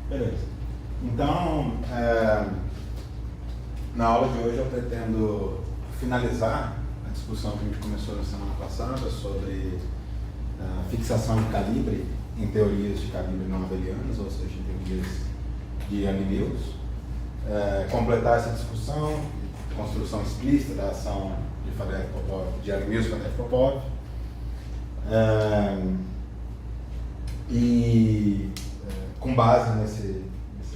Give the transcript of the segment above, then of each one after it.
Beleza. Então, na aula de hoje eu pretendo finalizar a discussão que a gente começou na semana passada sobre fixação de calibre em teorias de calibre não abelianas, ou seja, em teorias de Yang-Mills. Completar essa discussão, construção explícita da ação de Yang-Mills e Faddeev-Popov. Com base nesse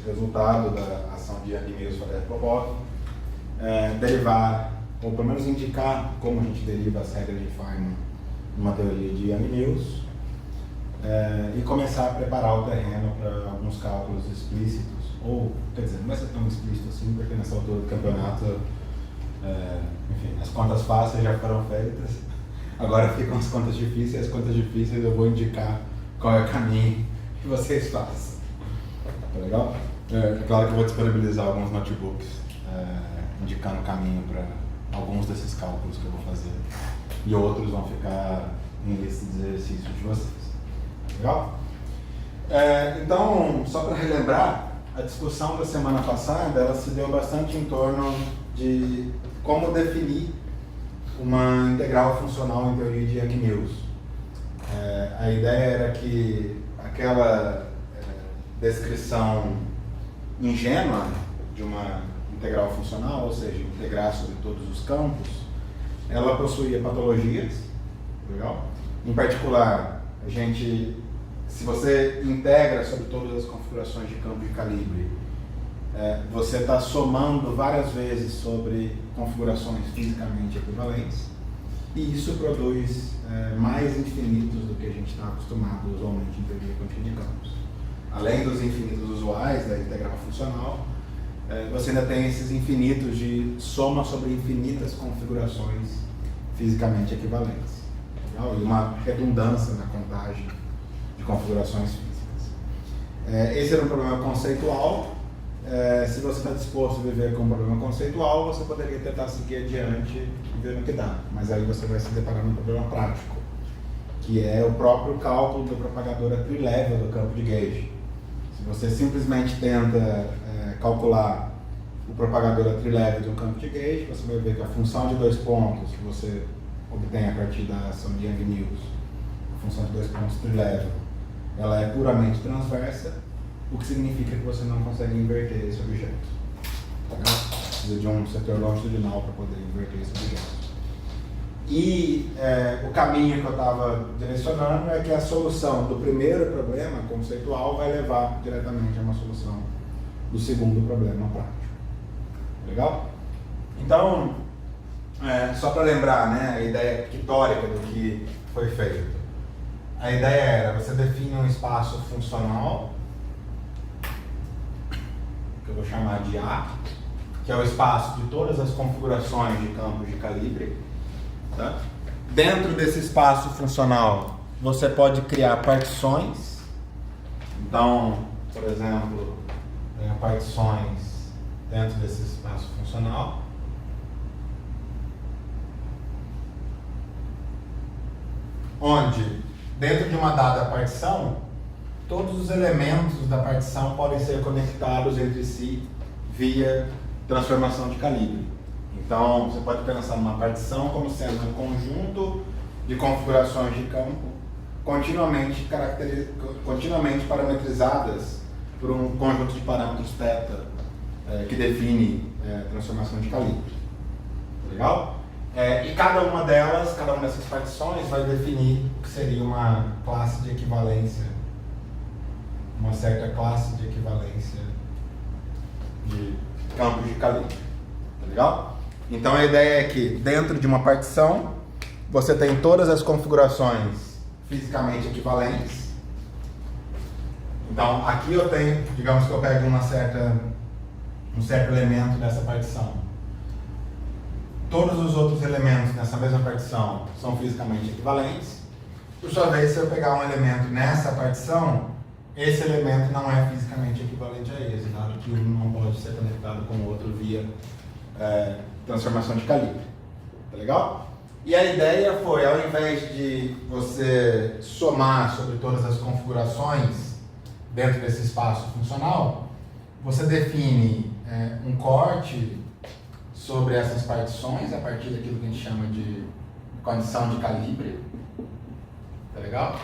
resultado da ação de Yang-Mills e Faddeev-Popov, derivar, ou pelo menos indicar como a gente deriva as regras de Feynman numa teoria de Yang-Mills, e começar a preparar o terreno para alguns cálculos explícitos, ou, quer dizer, não vai ser tão explícito assim, porque nessa altura do campeonato, enfim, as contas fáceis já foram feitas, agora ficam as contas difíceis, e as contas difíceis eu vou indicar qual é o caminho que vocês façam. Tá legal? É claro que eu vou disponibilizar alguns notebooks indicando o caminho para alguns desses cálculos que eu vou fazer, e outros vão ficar em lista de exercícios de vocês. Tá legal? Então, só para relembrar, a discussão da semana passada ela se deu bastante em torno de como definir uma integral funcional em teoria de Yang-Mills. A ideia era que aquela descrição ingênua de uma integral funcional, ou seja, integrar sobre todos os campos, ela possuía patologias, legal? Em particular, se você integra sobre todas as configurações de campo de calibre, você está somando várias vezes sobre configurações fisicamente equivalentes, e isso produz mais infinitos do que a gente está acostumado usualmente em teoria quântica de campos. Além dos infinitos usuais da integral funcional, você ainda tem esses infinitos de soma sobre infinitas configurações fisicamente equivalentes. Legal? E uma redundância na contagem de configurações físicas. Esse era um problema conceitual. Se você está disposto a viver com um problema conceitual, você poderia tentar seguir adiante e ver no que dá. Mas aí você vai se deparar num problema prático, que é o próprio cálculo da propagadora trilevel do campo de gauge. Se você simplesmente tenta calcular o propagadora trilevel de um campo de gauge, você vai ver que a função de 2 pontos que você obtém a partir da ação de Yang-Mills, a função de 2 pontos trilevel, ela é puramente transversa, o que significa que você não consegue inverter esse objeto. Precisa de um setor longitudinal para poder inverter esse objeto. E o caminho que eu estava direcionando é que a solução do primeiro problema conceitual vai levar diretamente a uma solução do segundo problema prático. Legal? Então, só para lembrar, né, a ideia pictórica do que foi feito. A ideia era, você define um espaço funcional, que eu vou chamar de A, que é o espaço de todas as configurações de campos de calibre. Tá? Dentro desse espaço funcional, você pode criar partições. Então, por exemplo, tem partições dentro desse espaço funcional. Onde, dentro de uma dada partição, todos os elementos da partição podem ser conectados entre si via transformação de calibre. Então, você pode pensar numa partição como sendo um conjunto de configurações de campo continuamente parametrizadas por um conjunto de parâmetros θ que define transformação de calibre. Legal? E cada uma dessas partições vai definir o que seria uma classe de equivalência, uma certa classe de equivalência de campos de calibre. Tá legal? Então a ideia é que dentro de uma partição você tem todas as configurações fisicamente equivalentes. Então aqui eu tenho, digamos que eu pego um certo elemento dessa partição. Todos os outros elementos nessa mesma partição são fisicamente equivalentes. Por sua vez, se eu pegar um elemento nessa partição, esse elemento não é fisicamente equivalente a esse, dado que um não pode ser conectado com o outro via transformação de calibre. Tá legal? E a ideia foi, ao invés de você somar sobre todas as configurações dentro desse espaço funcional, você define um corte sobre essas partições a partir daquilo que a gente chama de condição de calibre. Tá legal?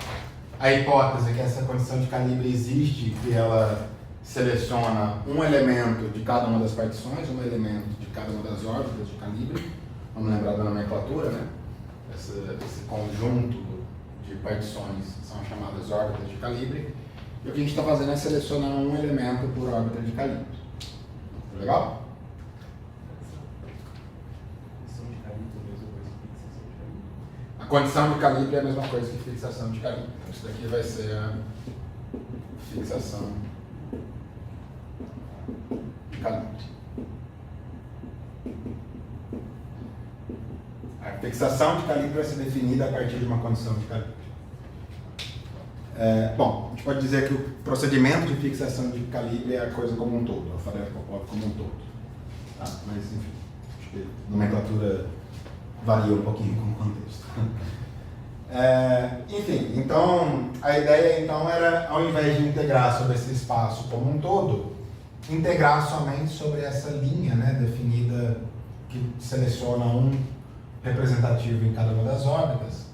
A hipótese é que essa condição de calibre existe, que ela seleciona um elemento de cada uma das partições, um elemento de cada uma das órbitas de calibre. Vamos lembrar da nomenclatura, né? Esse conjunto de partições são chamadas órbitas de calibre. E o que a gente está fazendo é selecionar um elemento por órbita de calibre. Tá legal? A condição de calibre é a mesma coisa que fixação de calibre. Então, isso daqui vai ser a fixação de calibre. A fixação de calibre vai ser definida a partir de uma condição de calibre. Bom, a gente pode dizer que o procedimento de fixação de calibre é a coisa como um todo, a Faddeev-Popov como um todo. Tá? Mas, enfim, acho que a nomenclatura varia um pouquinho com o contexto. Enfim, então, a ideia então era, ao invés de integrar sobre esse espaço como um todo, integrar somente sobre essa linha, né, definida, que seleciona um representativo em cada uma das órbitas,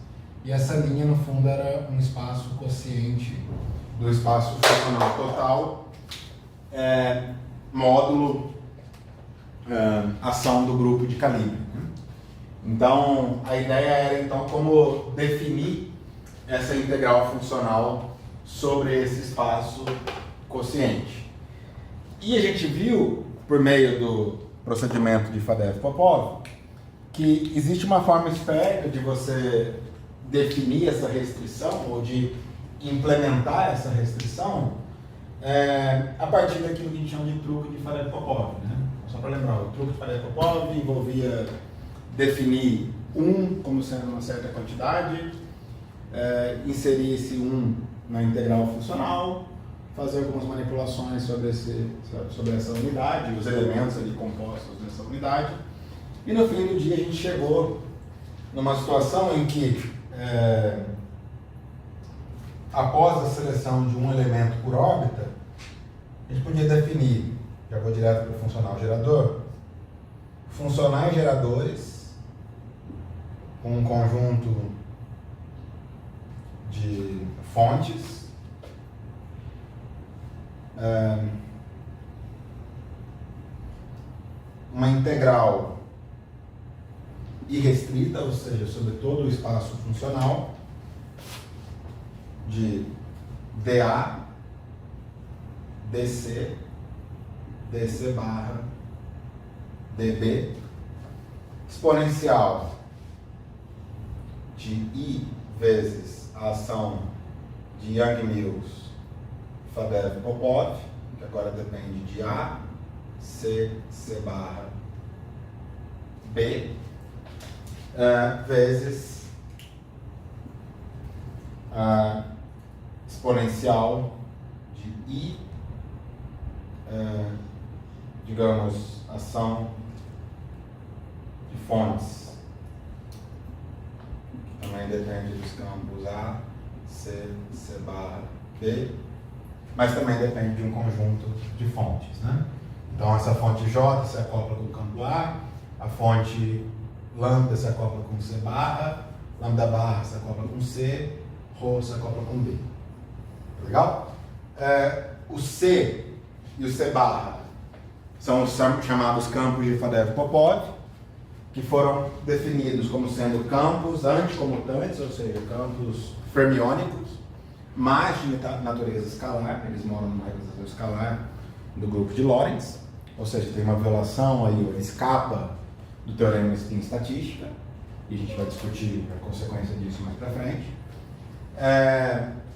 e essa linha, no fundo, era um espaço quociente do espaço funcional total, módulo ação do grupo de calibre. Então, a ideia era então como definir essa integral funcional sobre esse espaço quociente. E a gente viu, por meio do procedimento de Faddeev-Popov, que existe uma forma esférica de você definir essa restrição ou de implementar essa restrição a partir daquilo que a gente chama de truque de Faddeev-Popov, né? Só para lembrar, o truque de Faddeev-Popov envolvia definir como sendo uma certa quantidade, inserir esse na integral funcional, fazer algumas manipulações sobre essa unidade, os elementos ali compostos dessa unidade, e no fim do dia a gente chegou numa situação em que, após a seleção de um elemento por órbita, a gente podia definir, já vou direto para o funcional gerador, funcionais geradores com um conjunto de fontes, uma integral irrestrita, ou seja, sobre todo o espaço funcional, de dA, dC, dC barra dB, exponencial de I vezes a ação de Yang-Mills Faddeev-Popov, que agora depende de A, C, C barra B, vezes a exponencial de I, digamos, ação de fontes, que também depende dos campos A, C, C barra B, mas também depende de um conjunto de fontes, né? Então essa fonte J se acopla com o campo a fonte lambda se acopla com C barra, lambda barra se acopla com C, ρ se acopla com B. Legal? O C e o C barra são os chamados campos de Faddeev-Popov, que foram definidos como sendo campos anticomutantes, ou seja, campos fermiônicos, mas de natureza escalar. Eles moram numa representação escalar do grupo de Lorentz, ou seja, tem uma violação aí, ele escapa do teorema de spin estatística, e a gente vai discutir a consequência disso mais para frente.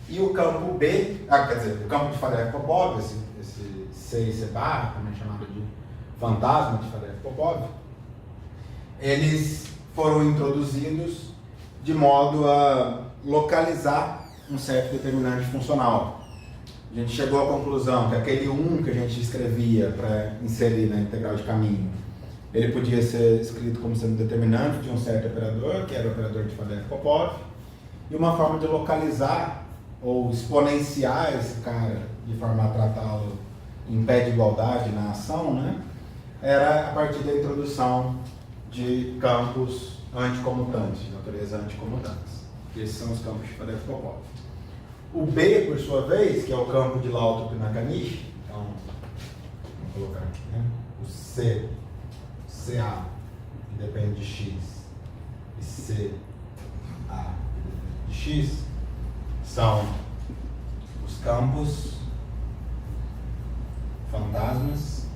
E o campo B, quer dizer, o campo de Faddeev-Popov, esse C e C barra, também chamado de fantasma de Faddeev-Popov, eles foram introduzidos de modo a localizar um certo determinante funcional. A gente chegou à conclusão que aquele 1 que a gente escrevia para inserir na integral de caminho, ele podia ser escrito como sendo determinante de um certo operador, que era o operador de Faddeev-Popov, e uma forma de localizar ou exponenciar esse cara de forma a tratá-lo em pé de igualdade na ação, né, era a partir da introdução de campos anticomutantes, de natureza anticomutantes. Esses são os campos de Faddeev-Popov. O B, por sua vez, que é o campo de Lautopi-Nakanishi, então, vamos colocar aqui, né, o C, CA, que depende de X, e CA, que depende de X, são os campos fantasmas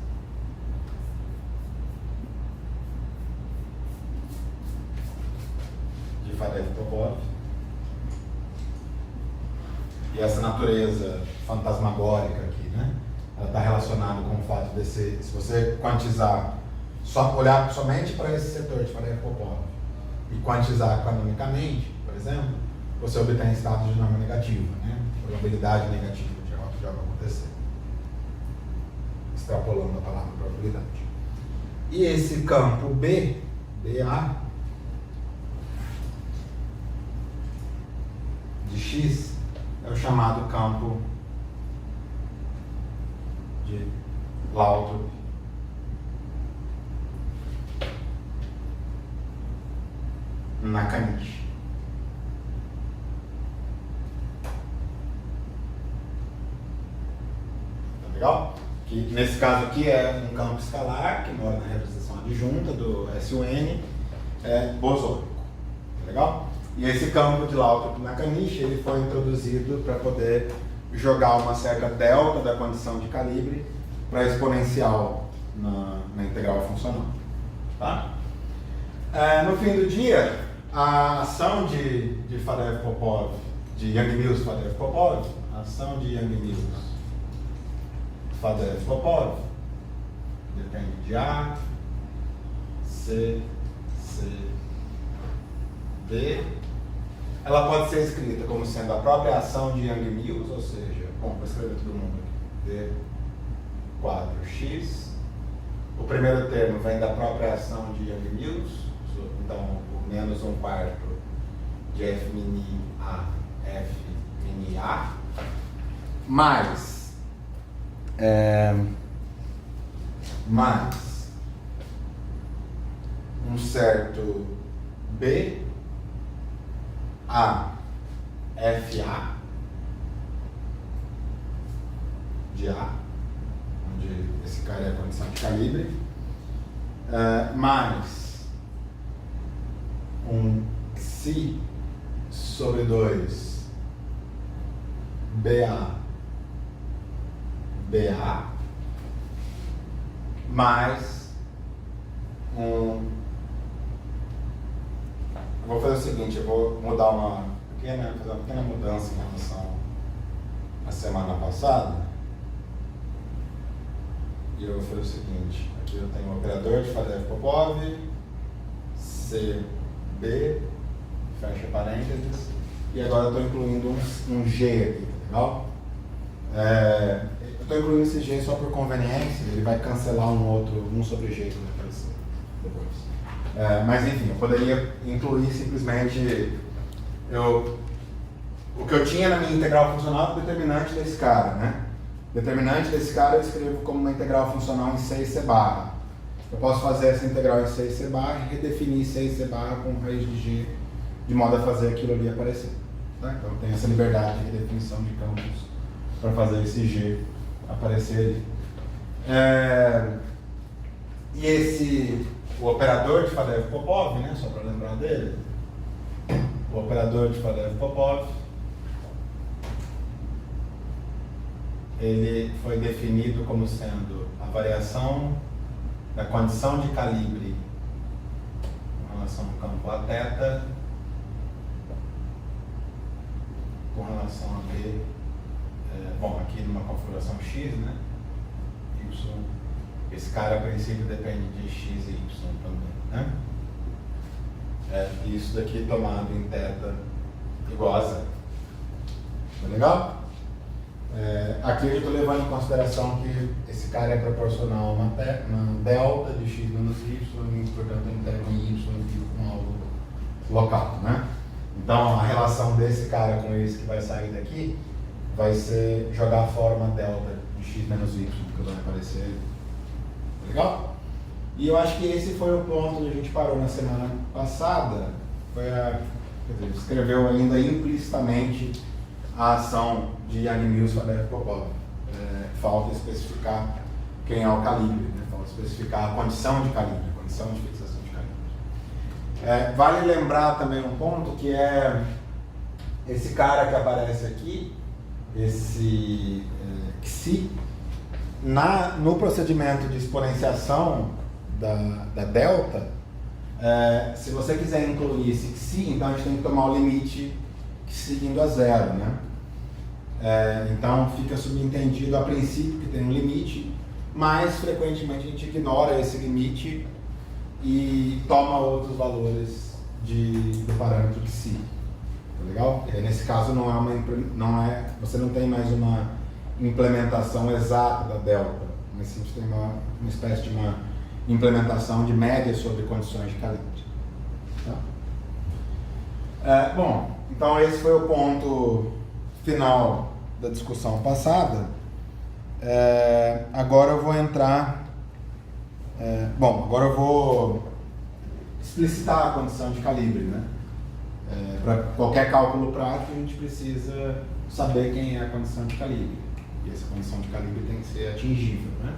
de Faddeev-Popov. E essa natureza fantasmagórica aqui, né? Ela está relacionada com o fato de se você quantizar, olhar somente para esse setor de Faddeev-Popov e quantizar economicamente, por exemplo, você obtém status de norma negativa, né? Probabilidade negativa de algo acontecer. Extrapolando a palavra probabilidade. E esse campo B, BA, de X, é o chamado campo de Lautopi-Nakanishi. Tá legal? Que nesse caso aqui é um campo escalar que mora na representação adjunta do SUN, bosônico. Tá legal? E esse campo de Lautopi-Nakanishi ele foi introduzido para poder jogar uma certa delta da condição de calibre para exponencial na integral funcional. Tá? No fim do dia, a ação de Faddeev-Popov, de Yang-Mills-Faddeev-Popov, a ação de Yang-Mills-Faddeev-Popov depende de A, C, D. Ela pode ser escrita como sendo a própria ação de Yang-Mills, ou seja, bom, vou escrever todo mundo aqui, D4X. O primeiro termo vem da própria ação de Yang-Mills, então o menos 1/4 de F mini A, F mini A, mais um certo B, A, FA, de A, onde esse cara é a condição de calibre, mais um Xi sobre 2 BA, mais eu vou fazer o seguinte, eu vou fazer uma pequena mudança em relação à semana passada. E eu vou fazer o seguinte, aqui eu tenho o operador de Faddeev-Popov, CB, fecha parênteses, e agora eu estou incluindo um G aqui, tá legal? Eu estou incluindo esse G só por conveniência, ele vai cancelar um sobre G que vai aparecer depois. Mas enfim, eu poderia incluir simplesmente o que eu tinha na minha integral funcional do determinante desse cara, né? Determinante desse cara eu escrevo como uma integral funcional em C e C barra. Eu posso fazer essa integral em C e C barra e redefinir C e C barra com raiz de G, de modo a fazer aquilo ali aparecer. Tá? Então tem essa liberdade de redefinição de campos para fazer esse G aparecer ali. E o operador de Faddeev-Popov, né, só para lembrar dele, o operador de Faddeev-Popov, ele foi definido como sendo a variação da condição de calibre com relação ao campo A θ com relação a B, aqui numa configuração X, né, Y. Esse cara, a princípio, depende de X e Y também, né? Isso daqui tomado em θ igual a zero. Tá legal? Aqui eu estou levando em consideração que esse cara é proporcional a uma delta de X menos Y, e, portanto, ele interna em Y com algo local, né? Então a relação desse cara com esse que vai sair daqui vai ser jogar fora uma delta de x menos y que vai aparecer. Legal? E eu acho que esse foi o ponto onde a gente parou na semana passada. Quer dizer, escreveu ainda implicitamente a ação de Yang-Mills-Faddeev-Popov. Falta especificar quem é o calibre, né? Falta especificar a condição de calibre, a condição de fixação de calibre. Vale lembrar também um ponto que é esse cara que aparece aqui, esse Xi, no procedimento de exponenciação da delta, se você quiser incluir esse Xi, então a gente tem que tomar o limite Xi indo a zero, né? Então fica subentendido a princípio que tem um limite, mas frequentemente a gente ignora esse limite e toma outros valores do parâmetro Xi. Tá legal? Nesse caso você não tem mais uma implementação exata da delta, mas sim você tem uma espécie de uma implementação de média sobre condições de calibre. Tá? Bom, então esse foi o ponto final da discussão passada. Agora eu vou entrar... agora eu vou explicitar a condição de calibre, né? Para qualquer cálculo prático a gente precisa saber quem é a condição de calibre. E essa condição de calibre tem que ser atingível, né?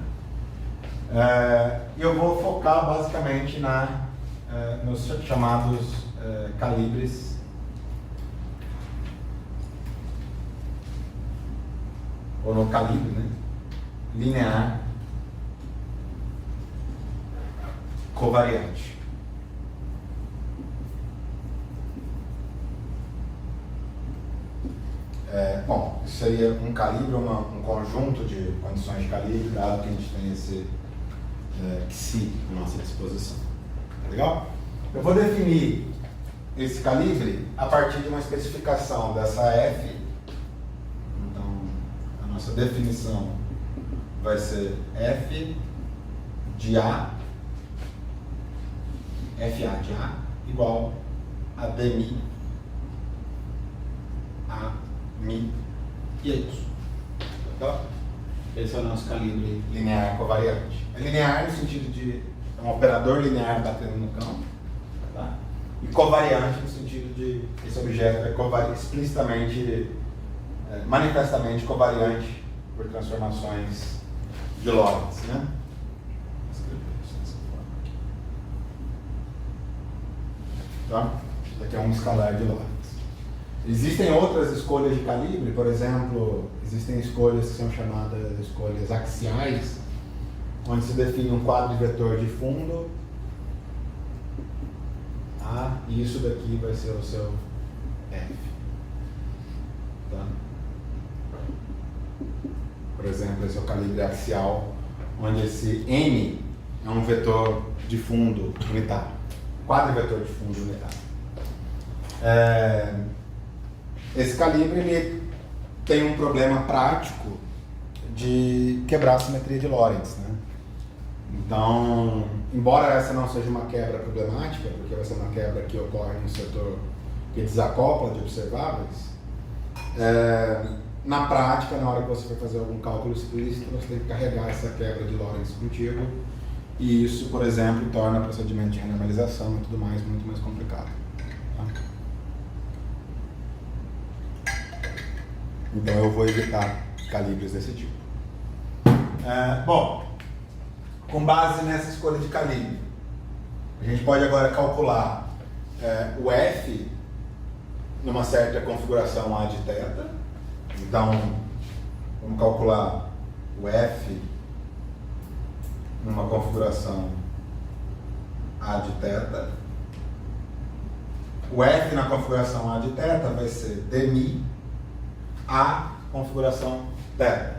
Eu vou focar basicamente nos chamados calibres ou no calibre, né? Linear covariante. Bom, isso seria um calibre, um conjunto de condições de calibre, dado que a gente tem esse Xi à nossa disposição. Tá legal? Eu vou definir esse calibre a partir de uma especificação dessa F. Então, a nossa definição vai ser F de A, FA de A, igual a dmi a mi e é isso. Tá? Esse é o nosso calibre linear covariante. É linear no sentido de um operador linear batendo no campo, tá? E covariante no sentido de esse objeto é explicitamente, manifestamente covariante por transformações de Lorentz, né? Vou escrever isso dessa forma aqui. Tá? Isso aqui é um escalar de Lorentz. Existem outras escolhas de calibre, por exemplo, existem escolhas que são chamadas escolhas axiais, onde se define um quadrivetor de fundo, tá? E isso daqui vai ser o seu F. Tá? Por exemplo, esse é o calibre axial, onde esse N é um vetor de fundo unitário, quadrivetor de fundo unitário. Esse calibre ele tem um problema prático de quebrar a simetria de Lorentz, né? Então, embora essa não seja uma quebra problemática, porque vai ser uma quebra que ocorre no setor que desacopla de observáveis, na prática, na hora que você for fazer algum cálculo explícito, você tem que carregar essa quebra de Lorentz contigo, e isso, por exemplo, torna o procedimento de renormalização e tudo mais muito mais complicado. Tá? Então eu vou evitar calibres desse tipo. Bom, com base nessa escolha de calibre, a gente pode agora calcular o F numa certa configuração A de θ. Então, vamos calcular o F numa configuração A de θ. O F na configuração A de θ vai ser dmi a configuração θ.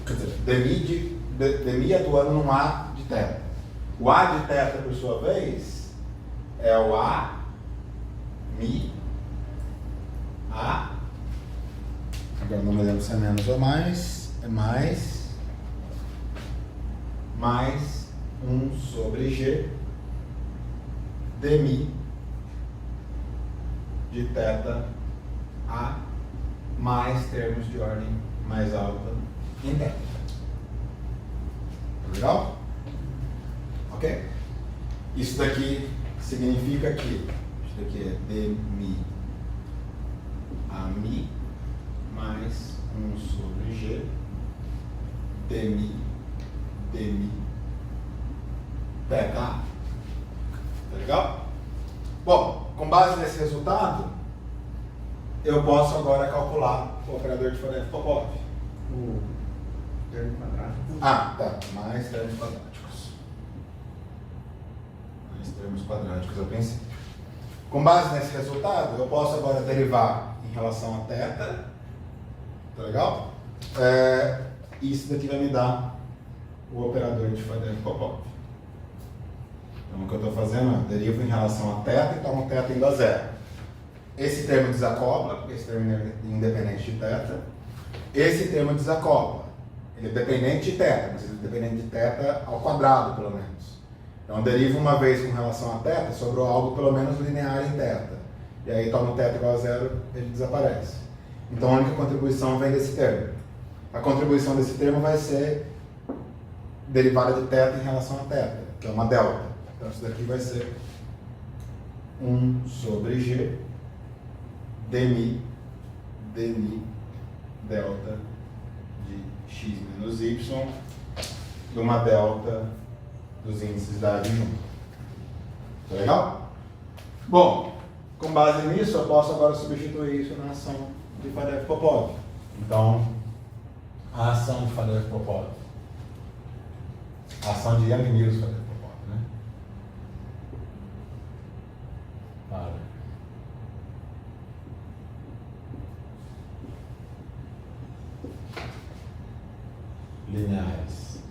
Quer dizer, dmi atuando num A de θ. O A de θ, por sua vez, é o A, mi, A. Agora não me lembro se é menos ou mais. É mais 1 sobre G dmi de θ A mais termos de ordem mais alta em θ. Legal? Ok? Isso daqui significa que isso daqui é dmi a mi mais 1 sobre g dmi θ. Tá legal? Bom, com base nesse resultado, eu posso agora calcular o operador de Fourier-Popov. O termo quadrático. Ah, tá. Mais termos quadráticos. Mais termos quadráticos, eu pensei. Com base nesse resultado, eu posso agora derivar em relação a θ. Tá legal? Isso daqui vai me dar o operador de Fourier-Popov. Então, o que eu estou fazendo é derivo em relação a θ e tomo θ indo a zero. Esse termo desacopla, porque esse termo é independente de θ. Esse termo desacopla. Ele é dependente de θ, mas ele é dependente de θ ao quadrado, pelo menos. Então, derivo uma vez com relação a θ, sobrou algo pelo menos linear em θ. E aí, tomo θ igual a zero, ele desaparece. Então, a única contribuição vem desse termo. A contribuição desse termo vai ser derivada de θ em relação a θ, que é uma delta. Então, isso daqui vai ser 1 sobre g dmi delta de x menos y de uma delta dos índices da adjunta. Tá legal? Bom, com base nisso, eu posso agora substituir isso na ação de Fourier-Popov. Então, a ação de Fourier-Popov, a ação de Yang-Mills Fourier-Popov, né? Para lineares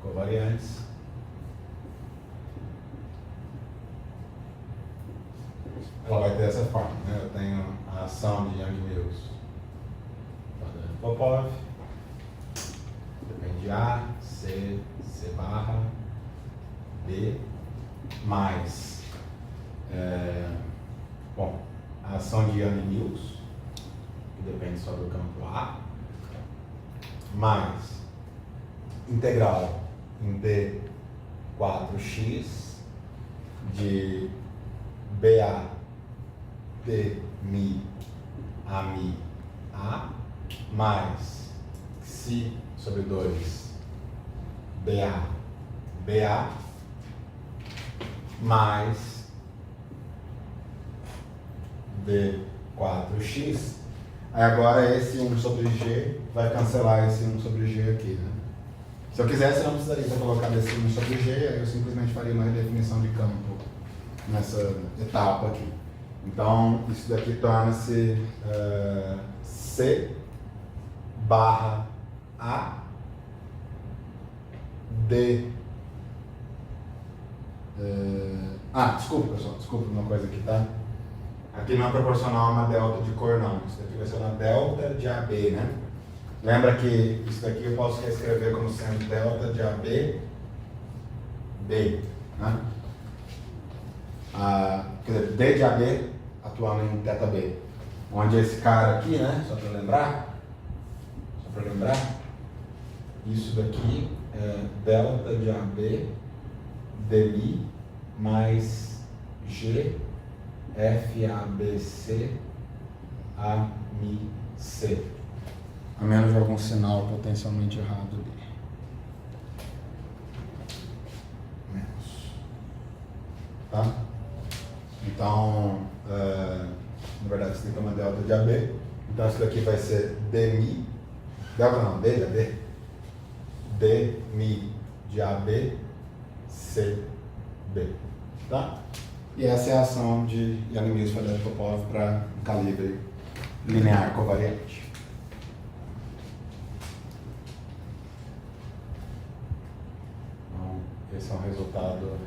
covariantes ela vai ter essa forma, né? Eu tenho a ação de Yang-Mills Fourier-Popov, depende de A, C, C barra, B, mais bom, a ação de Yang-Mills, que depende só do campo A, mais integral em D4x de BA D mi a mi A mais Xi sobre 2 BA mais D4x. Aí agora esse 1 sobre g vai cancelar esse 1 sobre g aqui, né? Se eu quisesse, eu não precisaria ter colocado esse 1 sobre g, aí eu simplesmente faria uma redefinição de campo nessa etapa aqui. Então, isso daqui torna-se C barra A D. Desculpa, pessoal, desculpa uma coisa aqui, tá? Aqui não é proporcional a uma delta de cor, não. Isso daqui vai ser uma delta de AB, né? Lembra que isso daqui eu posso reescrever como sendo delta de AB B, né? Quer dizer, D de AB atuando em θB. Onde esse cara aqui, né? Só para lembrar, isso daqui é delta de AB dmi mais G FABC AMIC. A menos de algum sinal potencialmente errado ali. Menos. Tá? Então, na verdade, isso aqui é uma delta de AB. Então, isso daqui vai ser dmi. Delta não, D de AB. Dmi de AB CB. Tá? E essa é a ação de Yang-Mills Fourier-Popov para calibre linear covariante. Então, esse é um resultado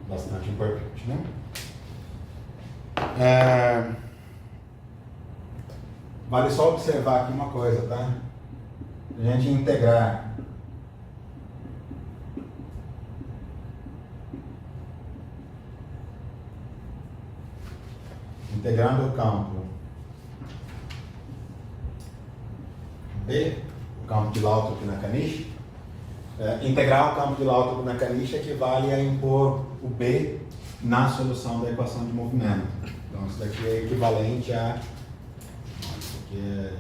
bastante importante, né? Vale só observar aqui uma coisa, tá? A gente integrar integrando o campo B, o campo de Lautopi-Nakanishi, integrar o campo de Lautopi-Nakanishi equivale a impor o B na solução da equação de movimento. Então isso daqui é equivalente a... Isso aqui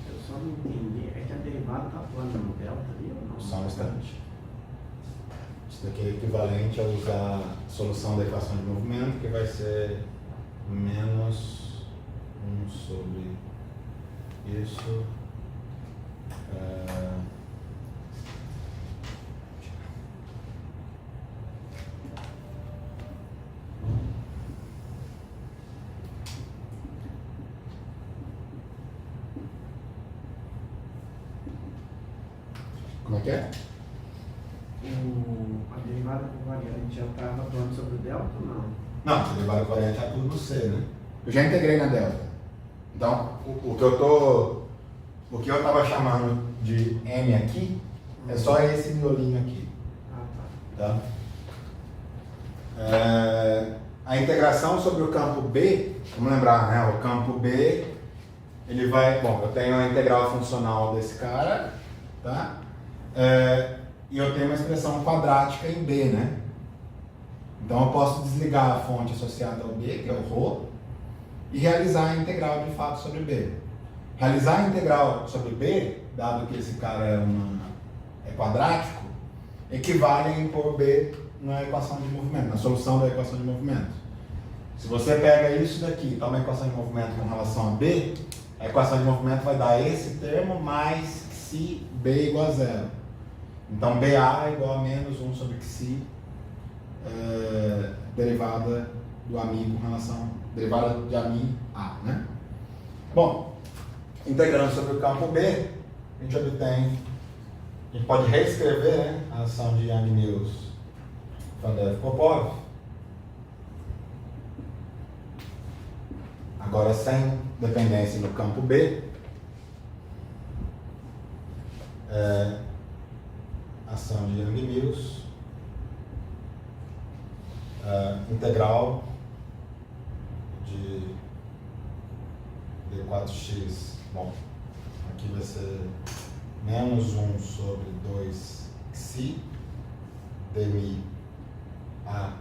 Eu só não entendi, é que a derivada está atuando no delta ali ou não? Só um instante. Isso daqui é equivalente a usar a solução da equação de movimento, que vai ser menos 1 sobre isso. Como é que é? A derivada por variante já estava atuando sobre o delta ou não? Não, a derivada variante é tudo no C, né? Eu já integrei na delta. Então, o que eu estava chamando de M aqui é só esse miolinho aqui. Tá? A integração sobre o campo B, vamos lembrar, né? O campo B, ele vai... Bom, eu tenho a integral funcional desse cara, tá? E eu tenho uma expressão quadrática em B, né? Então eu posso desligar a fonte associada ao B, que é o ρ, e realizar a integral de fato sobre B. Realizar a integral sobre B, dado que esse cara é quadrático, equivale a impor B na equação de movimento, na solução da equação de movimento. Se você pega isso daqui e toma a equação de movimento com relação a B, a equação de movimento vai dar esse termo mais se B igual a zero. Então BA é igual a menos 1 sobre xi, derivada do AMI com relação, derivada de AMI A, né? Bom, integrando sobre o campo B, a gente obtém, a gente pode reescrever, né, a ação de Yang-Mills, Vandev-Popov, agora sem dependência no campo B, ação de Yang-Mills, integral de d4x, bom, aqui vai ser menos 1 sobre 2 xi dmi a.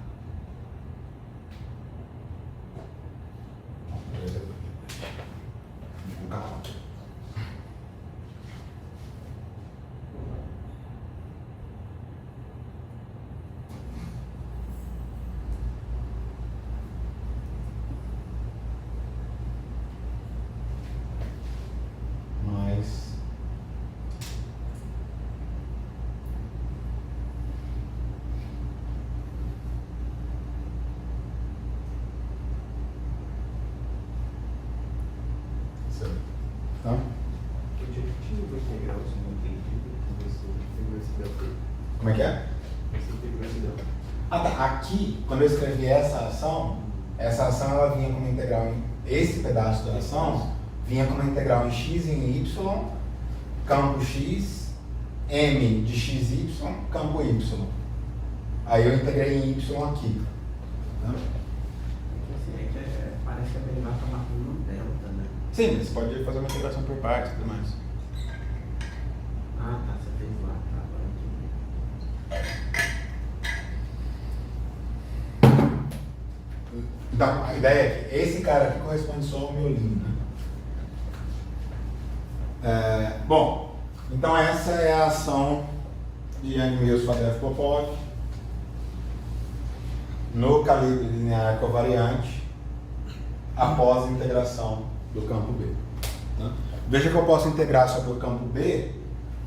Tá? Que objetivo vai integrar isso não entendi? Como é que é? Ah, tá. Aqui, quando eu escrevi essa ação ela vinha como integral em... Esse pedaço da ação vinha como integral em x e em y, campo x, m de xy, campo y. Aí eu integrei em y aqui. Tá? Parece que a derivada está marcando no delta, né? Sim, você pode fazer uma integração por partes e tudo mais. Ah, tá, você fez lá, tá, agora aqui. Então, a ideia é que esse cara aqui corresponde só ao miolinho, né? Bom, então essa é a ação de Yang-Mills Vandev-Popov no calibre linear covariante após a integração do campo B. Né? Veja que eu posso integrar sobre o campo B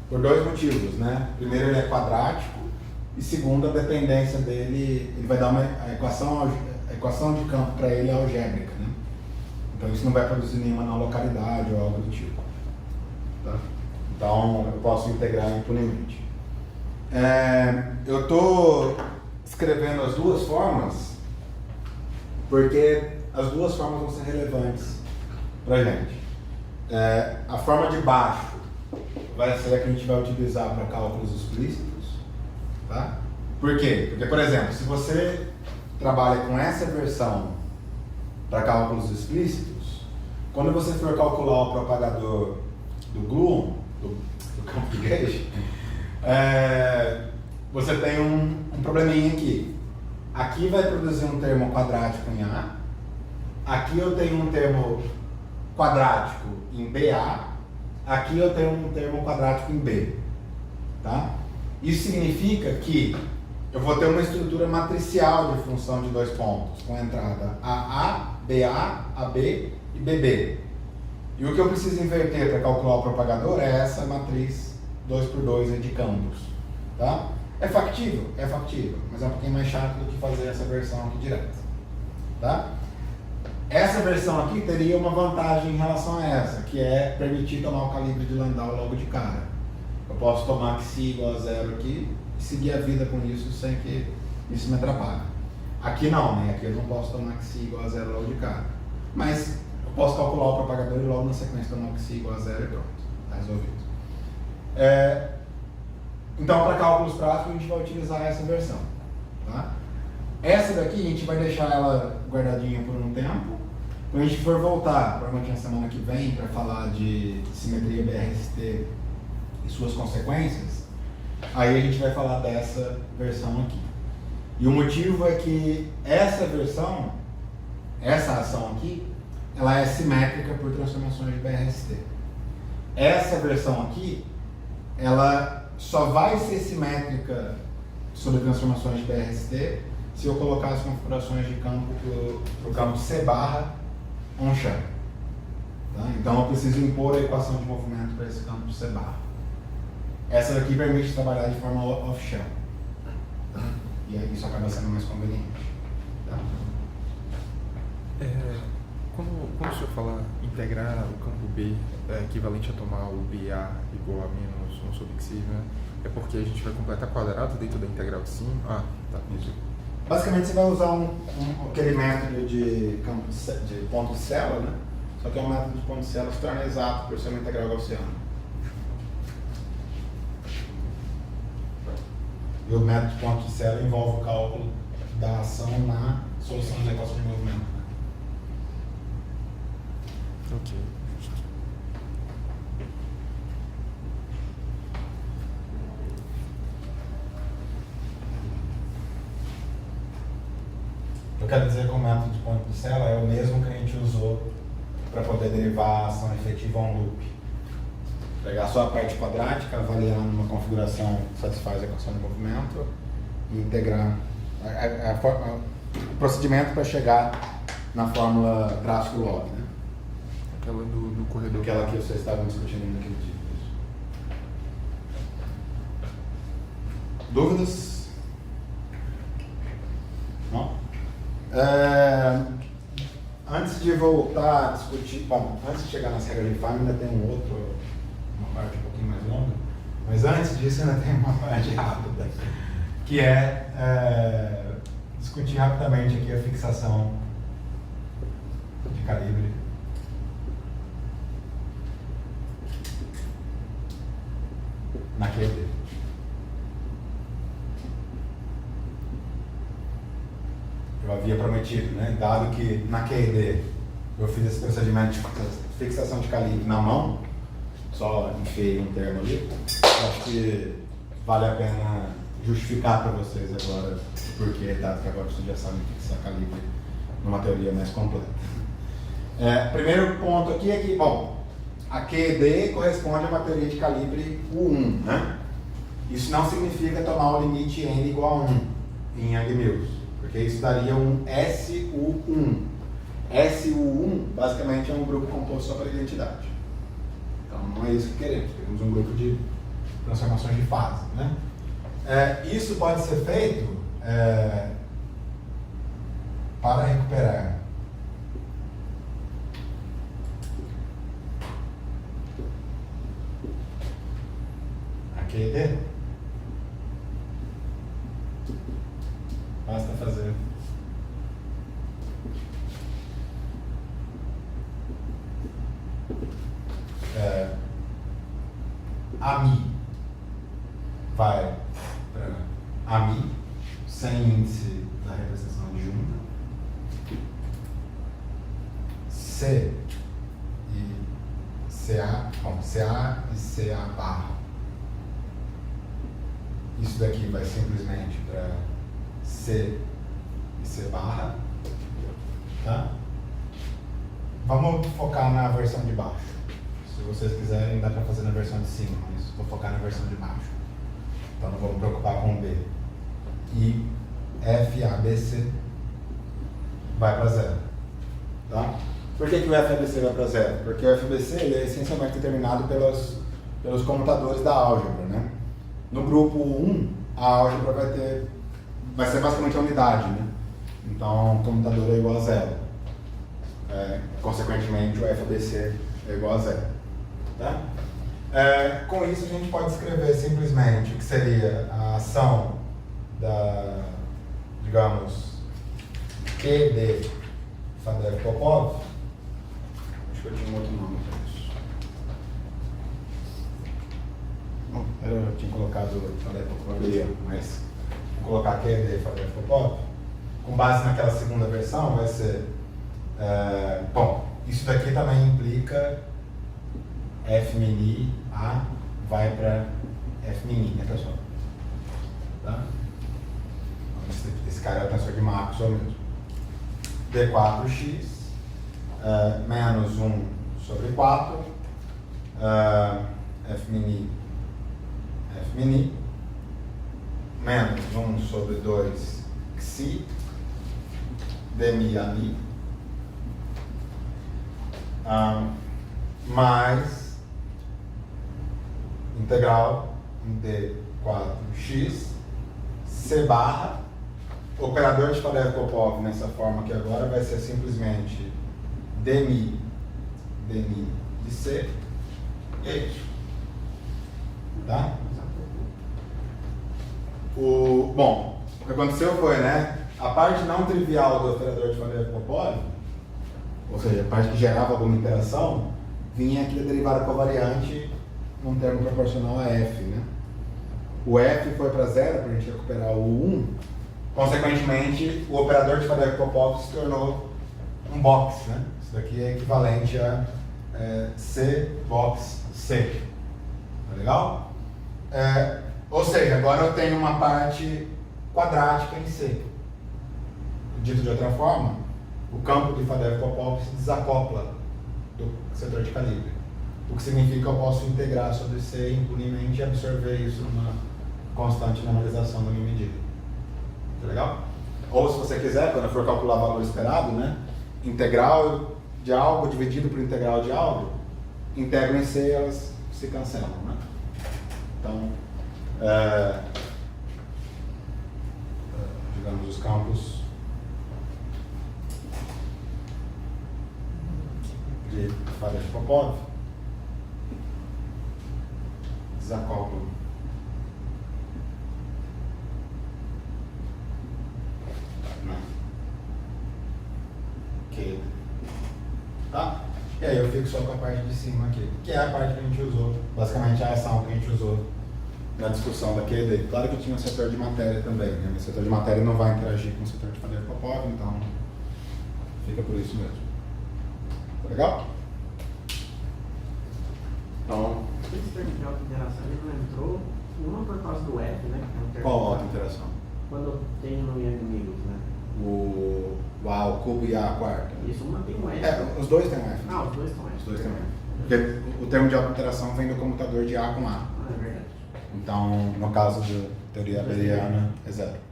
por dois motivos, né? Primeiro, ele é quadrático e segundo, a dependência dele, ele vai dar a equação de campo para ele é algébrica, né? Então isso não vai produzir nenhuma não localidade ou algo do tipo. Tá? Então eu posso integrar impunemente. Eu estou escrevendo as duas formas porque as duas formas vão ser relevantes para a gente. A forma de baixo vai ser a que a gente vai utilizar para cálculos explícitos, tá? Por quê? Porque, por exemplo, se você trabalha com essa versão para cálculos explícitos, quando você for calcular o propagador do gluon, do campo de Gauge, você tem um probleminha aqui. Aqui vai produzir um termo quadrático em A, aqui eu tenho um termo quadrático em BA, aqui eu tenho um termo quadrático em B. Tá? Isso significa que eu vou ter uma estrutura matricial de função de dois pontos, com entrada AA, BA, AB e BB. E o que eu preciso inverter para calcular o propagador é essa matriz 2x2 de campos. Tá? É factível, mas é um pouquinho mais chato do que fazer essa versão aqui direto. Tá? Essa versão aqui teria uma vantagem em relação a essa, que é permitir tomar o calibre de Landau logo de cara. Eu posso tomar que ψ igual a 0 aqui e seguir a vida com isso sem que isso me atrapalhe. Aqui não, né? Aqui eu não posso tomar que ψ igual a 0 logo de cara. Mas eu posso calcular o propagador e logo na sequência tomar que ψ igual a 0 e pronto. Está resolvido. Então, para cálculos práticos, a gente vai utilizar essa versão. Tá? Essa daqui, a gente vai deixar ela guardadinha por um tempo. Quando a gente for voltar, provavelmente na semana que vem, para falar de simetria BRST e suas consequências, aí a gente vai falar dessa versão aqui. E o motivo é que essa versão, essa ação aqui, ela é simétrica por transformações de BRST. Essa versão aqui, ela só vai ser simétrica sobre transformações de BRST se eu colocar as configurações de campo para o campo C barra on-shell. Tá? Então eu preciso impor a equação de movimento para esse campo C barra. Essa daqui permite trabalhar de forma off-shell. Tá? E aí isso acaba sendo mais conveniente. Tá? Quando o senhor fala integrar o campo B é equivalente a tomar o BA igual a menos 1 sobre xi, né? É porque a gente vai completar quadrado dentro da integral de sim? Ah, tá. Isso. Basicamente você vai usar aquele método de ponto de célula, né? Só que é um método de ponto de célula se torna exato por ser uma integral gaussiana. E o método de ponto de célula envolve o cálculo da ação na solução da equação de movimento. Ok. Eu quero dizer que o método de ponto de célula é o mesmo que a gente usou para poder derivar a ação efetiva on loop. Pegar só a parte quadrática, avaliar numa configuração que satisfaz a equação de movimento e integrar o procedimento para chegar na fórmula tráfico log, né? Aquela do corredor. Aquela que vocês estavam discutindo naquele dia. Dúvidas? Não? Antes de voltar a discutir, bom, antes de chegar nas regras de Feynman, ainda tem uma parte um pouquinho mais longa, mas antes disso ainda tem uma parte rápida, que é discutir rapidamente aqui a fixação de calibre. Na QED. Eu havia prometido, né? Dado que na QED eu fiz esse procedimento de fixação de calibre na mão, só enfiei um termo ali, eu acho que vale a pena justificar para vocês agora o porquê, dado que agora vocês já sabem fixar calibre numa teoria mais completa. Primeiro ponto aqui é que, bom, a QED corresponde a uma teoria de calibre U1, né? Isso não significa tomar o limite n igual a 1 em Young-Mills, porque isso daria um SU1. SU1 basicamente é um grupo composto só pela identidade. Então não é isso que queremos um grupo de transformações de fase, né? Isso pode ser feito para recuperar QED, basta fazer AMI vai para AMI C e CA, bom, CA e CA barra. Isso daqui vai simplesmente para C e C barra, tá? Vamos focar na versão de baixo. Se vocês quiserem, dá para fazer na versão de cima, mas vou focar na versão de baixo. Então não vou me preocupar com o B. E FABC vai para zero, tá? Por que o FABC vai para zero? Porque o FABC ele é essencialmente determinado pelos comutadores da álgebra, né? No grupo 1, a álgebra vai ser basicamente a unidade, né? Então, o comutador é igual a zero. Consequentemente, o FABC é igual a zero. Tá? Com isso, a gente pode escrever simplesmente o que seria a ação da, digamos, Q de Faddeev-Popov. Acho que eu tinha um outro nome para isso. Bom, eu tinha colocado Faddeev-Popov, mas vou colocar Q de Faddeev-Popov. Com base naquela segunda versão, vai ser... bom, isso daqui também implica F mini A vai para F mini, né, pessoal? Tá? Esse cara é o tensor de Maxwell mesmo. D4x menos 1 sobre 4 F mini menos 1 sobre 2 xi d mi a mi mais integral d4x c barra, o operador de Faddeev-Popov nessa forma aqui agora vai ser simplesmente d mi de c e é isso. Tá? Bom, o que aconteceu foi, né, a parte não trivial do operador de Faddeev-Popov, ou seja, a parte que gerava alguma interação, vinha aqui da derivada covariante num termo proporcional a f, né? O f foi para zero para a gente recuperar o 1, consequentemente o operador de Faddeev-Popov se tornou um box, né? Isso daqui é equivalente a C box C, tá legal? Ou seja, agora eu tenho uma parte quadrática em C. Dito de outra forma, o campo de Faddeev-Popov se desacopla do setor de calibre. O que significa que eu posso integrar sobre C impunemente e absorver isso numa constante normalização da minha medida. Tá legal? Ou se você quiser, quando for calcular o valor esperado, né? Integral de algo dividido por integral de algo, integro em C e elas se cancelam, né? Então, digamos, os campos de Faddeev-Popov desacoplam Q, tá? E aí eu fico só com a parte de cima aqui, que é a parte que a gente usou, basicamente a ação que a gente usou na discussão da QED. Claro que tinha um setor de matéria também, né? Mas o setor de matéria não vai interagir com o setor de Faddeev-Popov, então fica por isso mesmo. Tá legal? Então, Esse termo de auto-interação ele não entrou, não por causa do F, né? Que é um termo qual auto-interação? Quando tem no inimigos, né? O A ao cubo e A à quarta. Isso, uma tem um F. Os dois têm um F. Ah, os dois estão F. Os dois têm um F. Porque o termo de auto-interação vem do comutador de A com A. Ah, é verdade. Então, no caso da teoria abeliana, é zero.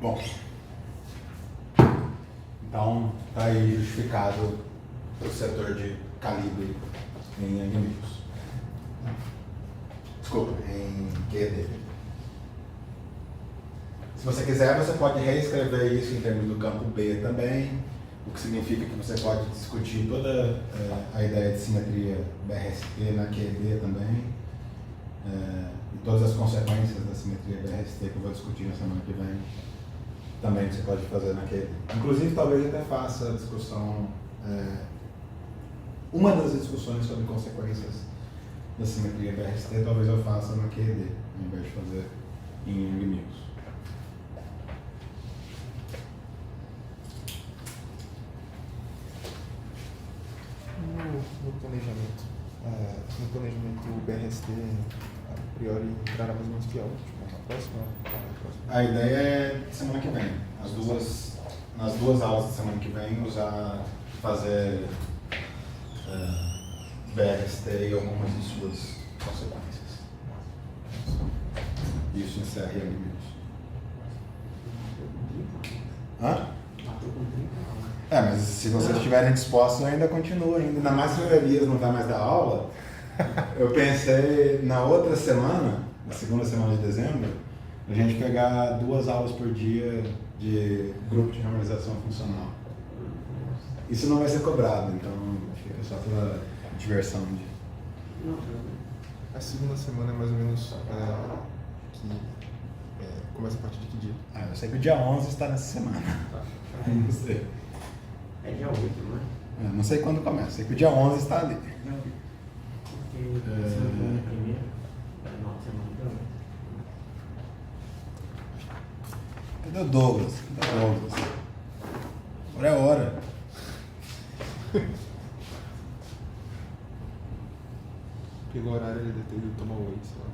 Bom, então está aí justificado o setor de calibre em inimigos. Desculpa, em QED. Se você quiser, você pode reescrever isso em termos do campo B também, o que significa que você pode discutir toda a ideia de simetria BRST na QED também, e todas as consequências da simetria BRST que eu vou discutir na semana que vem, também você pode fazer na QED. Inclusive, talvez até faça a discussão, uma das discussões sobre consequências da simetria BRST, talvez eu faça no QED, ao invés de fazer em NGMUs. No planejamento, BRST, a priori, entrará mais ou menos que aula, tipo, na próxima. A ideia é semana que vem. Nas duas aulas da semana que vem, fazer BRST e algumas de suas consequências. Isso encerra em NGMUs. Hã? Mas se vocês estiverem dispostos, eu ainda continuo ainda mais se o Elias não vai mais dar aula. Eu pensei na outra semana, na segunda semana de dezembro, a gente pegar 2 aulas por dia de grupo de normalização funcional. Isso não vai ser cobrado, então fica só pela diversão de... A segunda semana é mais ou menos começa a partir de que dia? Eu sei que o dia 11 está nessa semana. Não sei. É dia 8, não é? Não sei quando começa, sei que o dia 11 está ali. Porque semana primeira, final de semana também. Cadê o Douglas? Agora é hora. Pelo horário ele deve ter ido tomar whey, sei lá.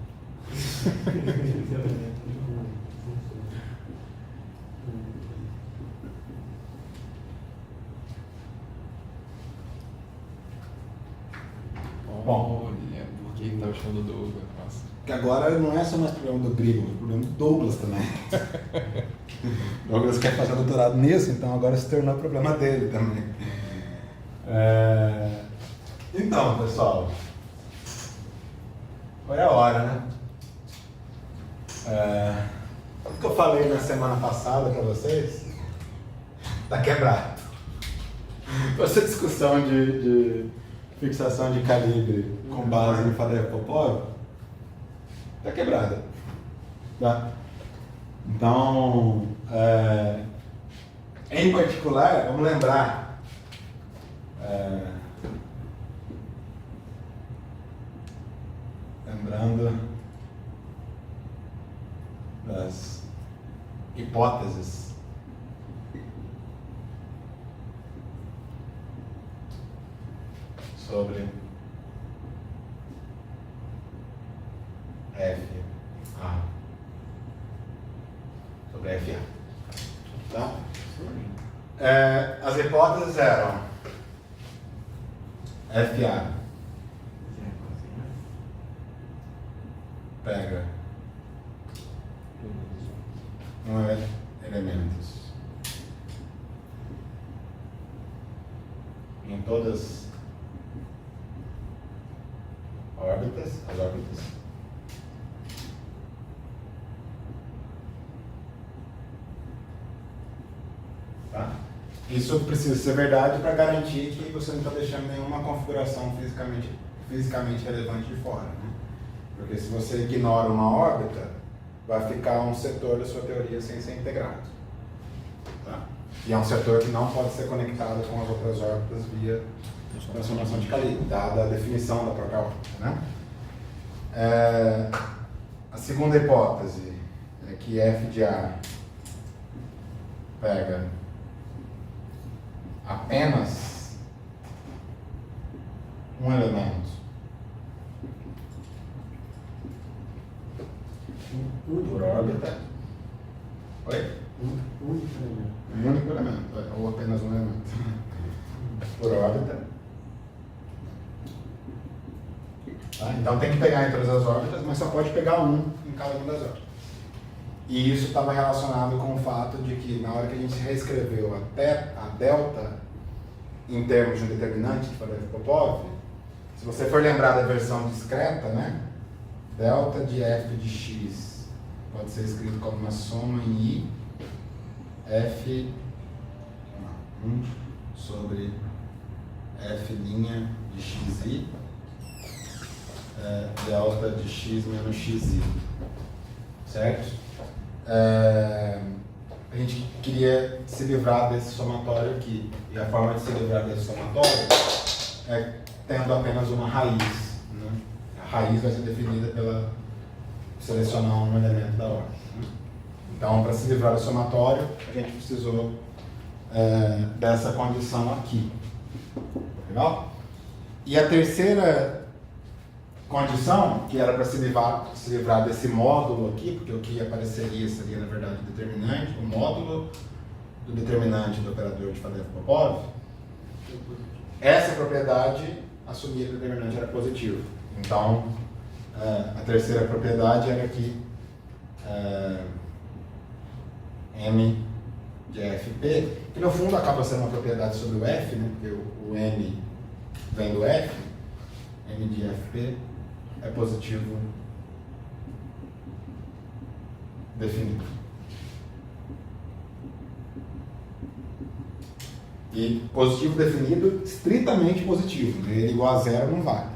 Bom, olha, por que tá achando o Douglas? Nossa. que agora não é só mais problema do Grigor, é problema do Douglas também. O Douglas quer fazer doutorado nisso, então agora se tornou problema dele também. Então, pessoal, agora é a hora, né? O que eu falei na semana passada para vocês tá quebrado. Essa discussão de fixação de calibre com base em Faddeev-Popov tá quebrada. Tá? Então, em particular, vamos lembrar lembrando das hipóteses sobre FA. Sobre FA. Tá? As hipóteses eram FA pega elementos em todas as órbitas tá? Isso precisa ser verdade para garantir que você não está deixando nenhuma configuração fisicamente relevante de fora, né? Porque se você ignora uma órbita, vai ficar um setor da sua teoria sem ser integrado. Tá? E é um setor que não pode ser conectado com as outras órbitas via transformação de calibre, dada a definição da própria órbita. Né? A segunda hipótese é que F de A pega apenas um elemento por órbita. Oi? Um único elemento. Um único elemento, ou apenas um elemento. Por órbita. Tá? Então tem que pegar em todas as órbitas, mas só pode pegar um em cada uma das órbitas. E isso estava relacionado com o fato de que na hora que a gente reescreveu a delta em termos de um determinante de Faddeev-Popov, se você for lembrar da versão discreta, né? Delta de f de x pode ser escrito como uma soma em i f 1 sobre f' de xi delta de x menos xi, certo? A gente queria se livrar desse somatório aqui, e a forma de se livrar desse somatório é tendo apenas uma raiz, né? A raiz vai ser definida pela selecionar um elemento da ordem. Então, para se livrar do somatório, a gente precisou dessa condição aqui. Legal? E a terceira condição, que era para se livrar desse módulo aqui, porque o que apareceria seria, na verdade, o determinante, o módulo do determinante do operador de Faddeev-Popov, essa propriedade assumia que o determinante era positivo. Então, a terceira propriedade era que M de FP, que no fundo acaba sendo uma propriedade sobre o F, né? Porque o M vem do F, M de FP é positivo definido. E positivo definido, estritamente positivo. Ele igual a zero não vale.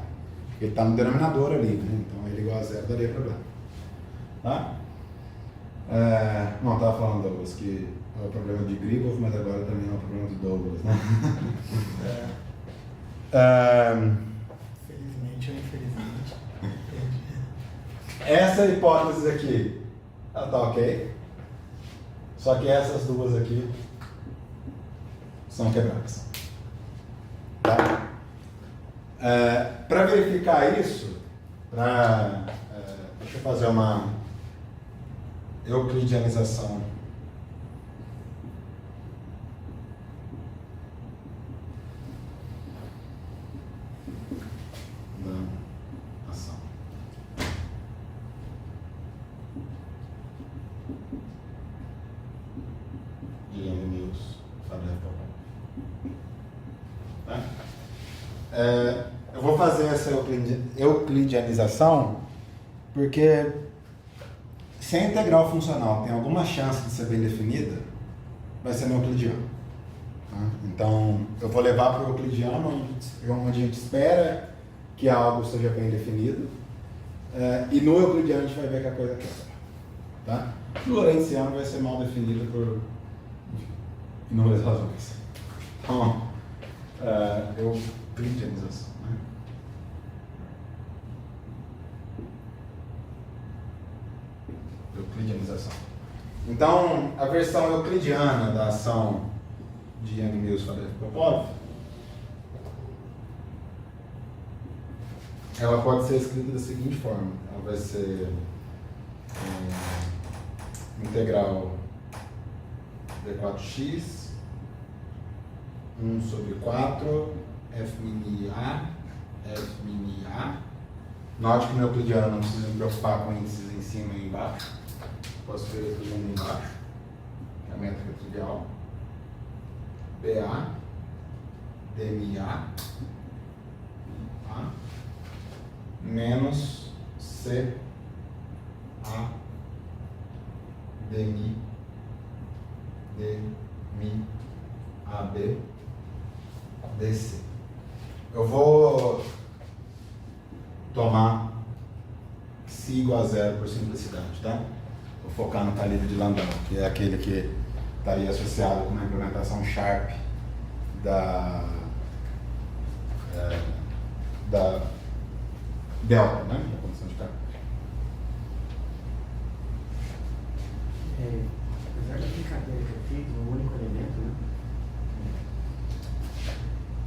Ele está no denominador ali, né? Então ele igual a zero daria problema. Tá? Não, estava falando, Douglas, que é o problema de Gribov, mas agora também é o problema de Douglas, né? Felizmente ou infelizmente. Essa hipótese aqui, ela tá ok. Só que essas duas aqui são quebradas. Tá? Para verificar isso, deixa eu fazer uma euclidianização da ação. De Mills, Faddeev-Popov. Tá? Eu vou fazer essa euclidianização porque se a integral funcional tem alguma chance de ser bem definida, vai ser no euclidiano. Tá? Então, eu vou levar para o euclidiano, onde a gente espera que algo seja bem definido, e no euclidiano a gente vai ver que a coisa quebra. Tá? No lorentziano vai ser mal definido por inúmeras razões. Então, euclidianização. Né? Euclidianização. Então, a versão euclidiana da ação de Yang Mills Faddeev-Popov, ela pode ser escrita da seguinte forma: ela vai ser integral d4x 1 sobre 4 f min A, f min A. Note que no euclidiano não precisa me preocupar com índices em cima e embaixo. Posso ver tudo embaixo, que é a métrica trivial. BA, DMA, tá? Menos CA, DMI, DMI, AB, DC. Eu vou tomar Ψ igual a zero por simplicidade, tá? Vou focar no calibre de Landau, que é aquele que estaria associado com uma implementação Sharp da delta, né? Da condição de carga. Apesar da brincadeira que eu fiz, um único elemento, né?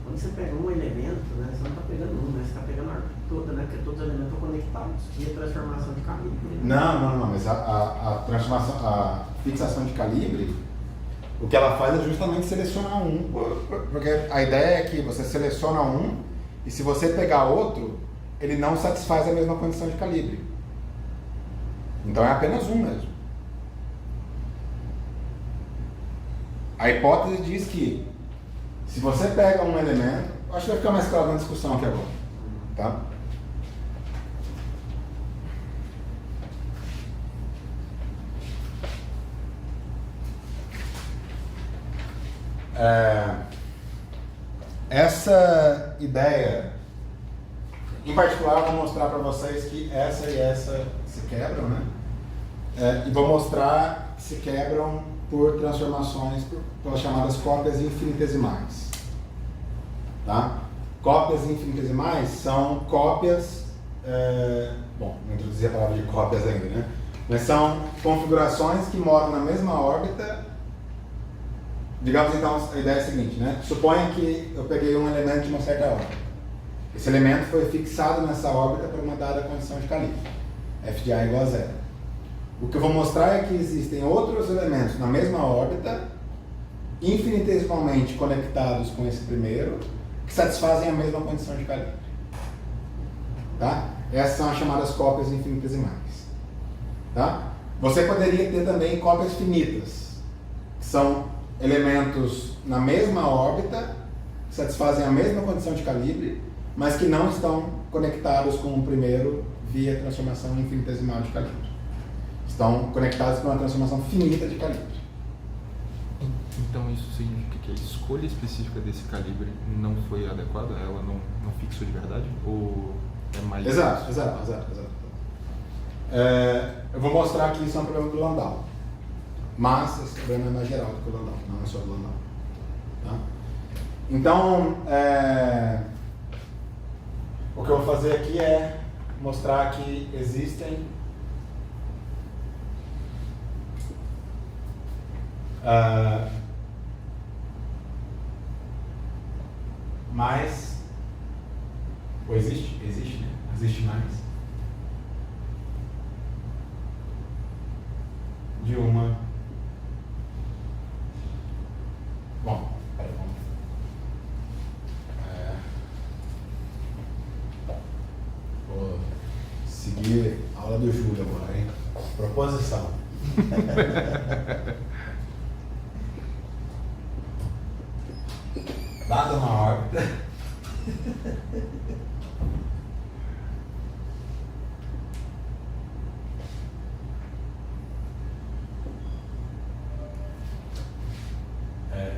Quando você pega um elemento, né, você não está pegando um, né? Você está pegando a árvore toda, né? Porque todos os elementos estão conectados. E a transformação de calibre. Né? Não, mas a transformação, a fixação de calibre, o que ela faz é justamente selecionar um. Porque a ideia é que você seleciona um e se você pegar outro, ele não satisfaz a mesma condição de calibre. Então é apenas um mesmo. A hipótese diz que se você pega um elemento, acho que vai ficar mais claro na discussão aqui agora, tá? Essa ideia, em particular, eu vou mostrar para vocês que essa e essa se quebram, né? E vou mostrar que se quebram por transformações, pelas chamadas cópias infinitesimais. Tá? Cópias infinitesimais são cópias bom, não introduzi a palavra de cópias ainda, né? Mas são configurações que moram na mesma órbita. Digamos então, a ideia é a seguinte, né? Suponha que eu peguei um elemento de uma certa órbita. Esse elemento foi fixado nessa órbita por uma dada condição de calibre, f de A igual a zero. O que eu vou mostrar é que existem outros elementos na mesma órbita, infinitesimalmente conectados com esse primeiro, que satisfazem a mesma condição de calibre. Tá? Essas são as chamadas cópias infinitesimais. Tá? Você poderia ter também cópias finitas, que são elementos na mesma órbita, que satisfazem a mesma condição de calibre, mas que não estão conectados com o primeiro via transformação infinitesimal de calibre. Estão conectados com uma transformação finita de calibre. Então isso significa que a escolha específica desse calibre não foi adequada? Ela não fixou de verdade? Ou é mais... Exato. Eu vou mostrar que isso é um problema do Landau. Mas esse problema é mais geral do que o Landau, não é só do Landau. Tá? Então, o que eu vou fazer aqui é mostrar que existem mais, ou existe, né? Existe mais de uma. Bom, peraí, vamos. Vou seguir a aula do Júlio agora, hein? Proposição. Dada uma órbita.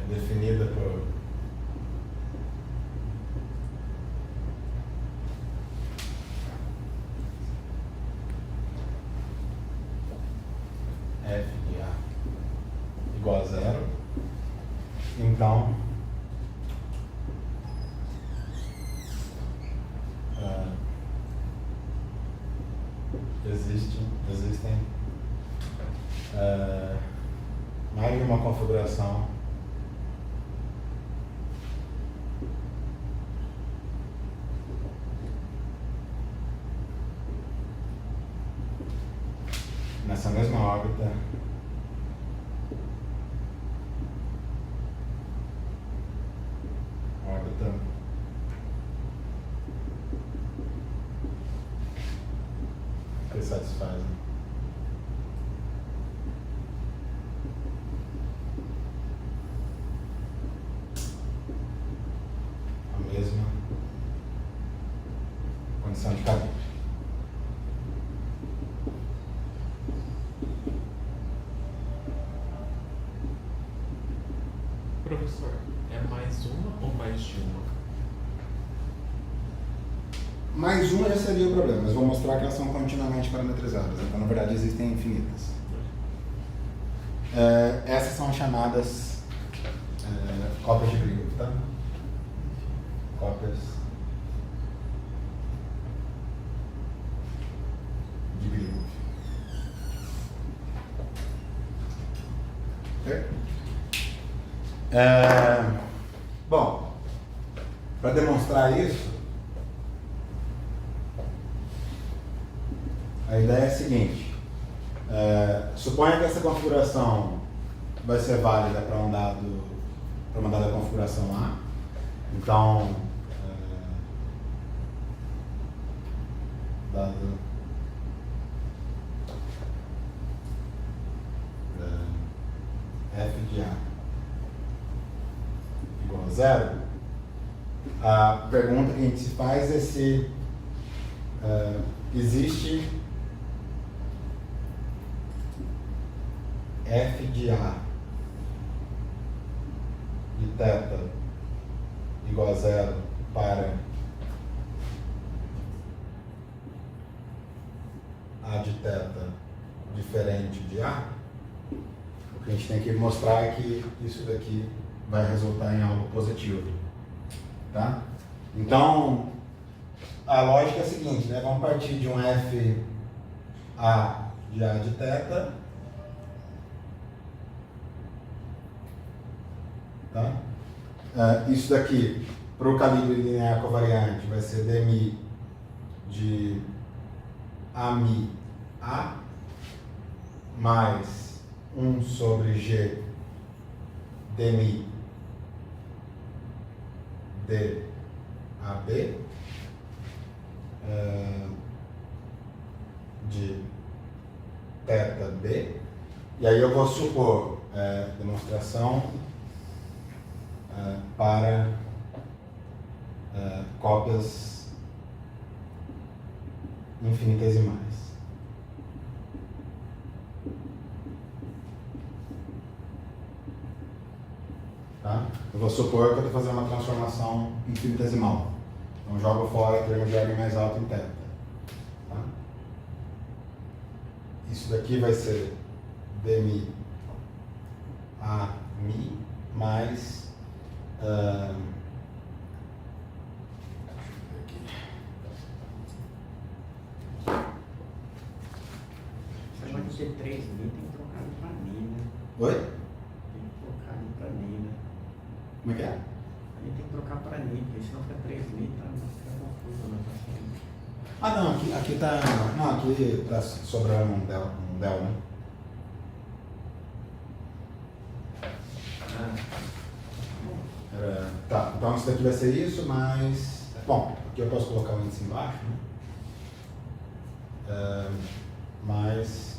Definida por f de A igual a zero, então existem mais de uma configuração nessa mesma órbita que satisfazem a mesma condição de calibre. Professor, é mais uma ou mais de uma? Mais uma já seria o problema, mas vou mostrar que elas são continuamente parametrizadas, então na verdade existem infinitas. Essas são chamadas cópias de Grigov, tá? Cópias de Grigov. Ok? Bom, para demonstrar isso, a ideia é a seguinte: suponha que essa configuração vai ser válida para uma dada configuração A. Então, dado f de A igual a zero, a pergunta que a gente se faz é se existe f de A de θ igual a zero para A de θ diferente de A. O que a gente tem que mostrar é que isso daqui vai resultar em algo positivo, tá? Então, a lógica é a seguinte, né? Vamos partir de um FA de A de θ, tá? Isso daqui, para o calibre linear covariante, vai ser dmi de ami A mais 1 sobre G dmi d AB de θB. E aí eu vou supor demonstração para cópias infinitesimais. Tá? Eu vou supor que eu estou fazendo uma transformação infinitesimal. Então jogo fora termo de ordem mais alta em θ. Tá? Isso daqui vai ser dmi a mi mais Você vai dizer 3.000, tem que trocar ele pra mim, né? Oi? Tem que trocar ele pra mim, né? Como é que é? A gente tem que trocar pra mim, porque senão fica 3.000, fica confuso, né? Ah, não, aqui tá. Não, aqui tá sobrando um del, né? Tá, então isso daqui vai ser isso, mas. Bom, aqui eu posso colocar o índice embaixo, né? Mais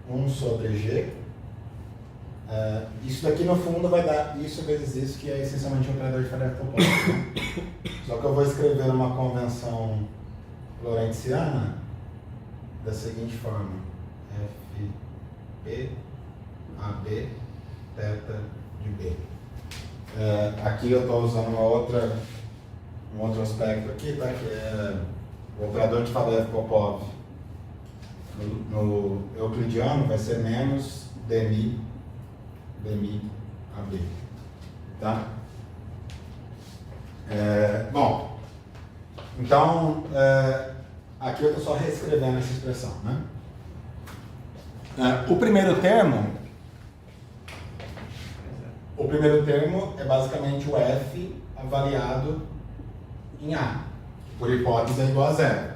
1 sobre G. Isso daqui no fundo vai dar isso vezes isso, que é essencialmente um operador de tarefa topológica. Né? Só que eu vou escrever uma convenção lorentziana da seguinte forma: FP AB θ de B. Aqui eu estou usando um outro aspecto aqui, tá? Que é o operador de Faddeev-Popov. No euclidiano vai ser menos dmi AB. Tá? Bom, então aqui eu estou só reescrevendo essa expressão, né? O primeiro termo é basicamente o F avaliado em A, que por hipótese é igual a zero.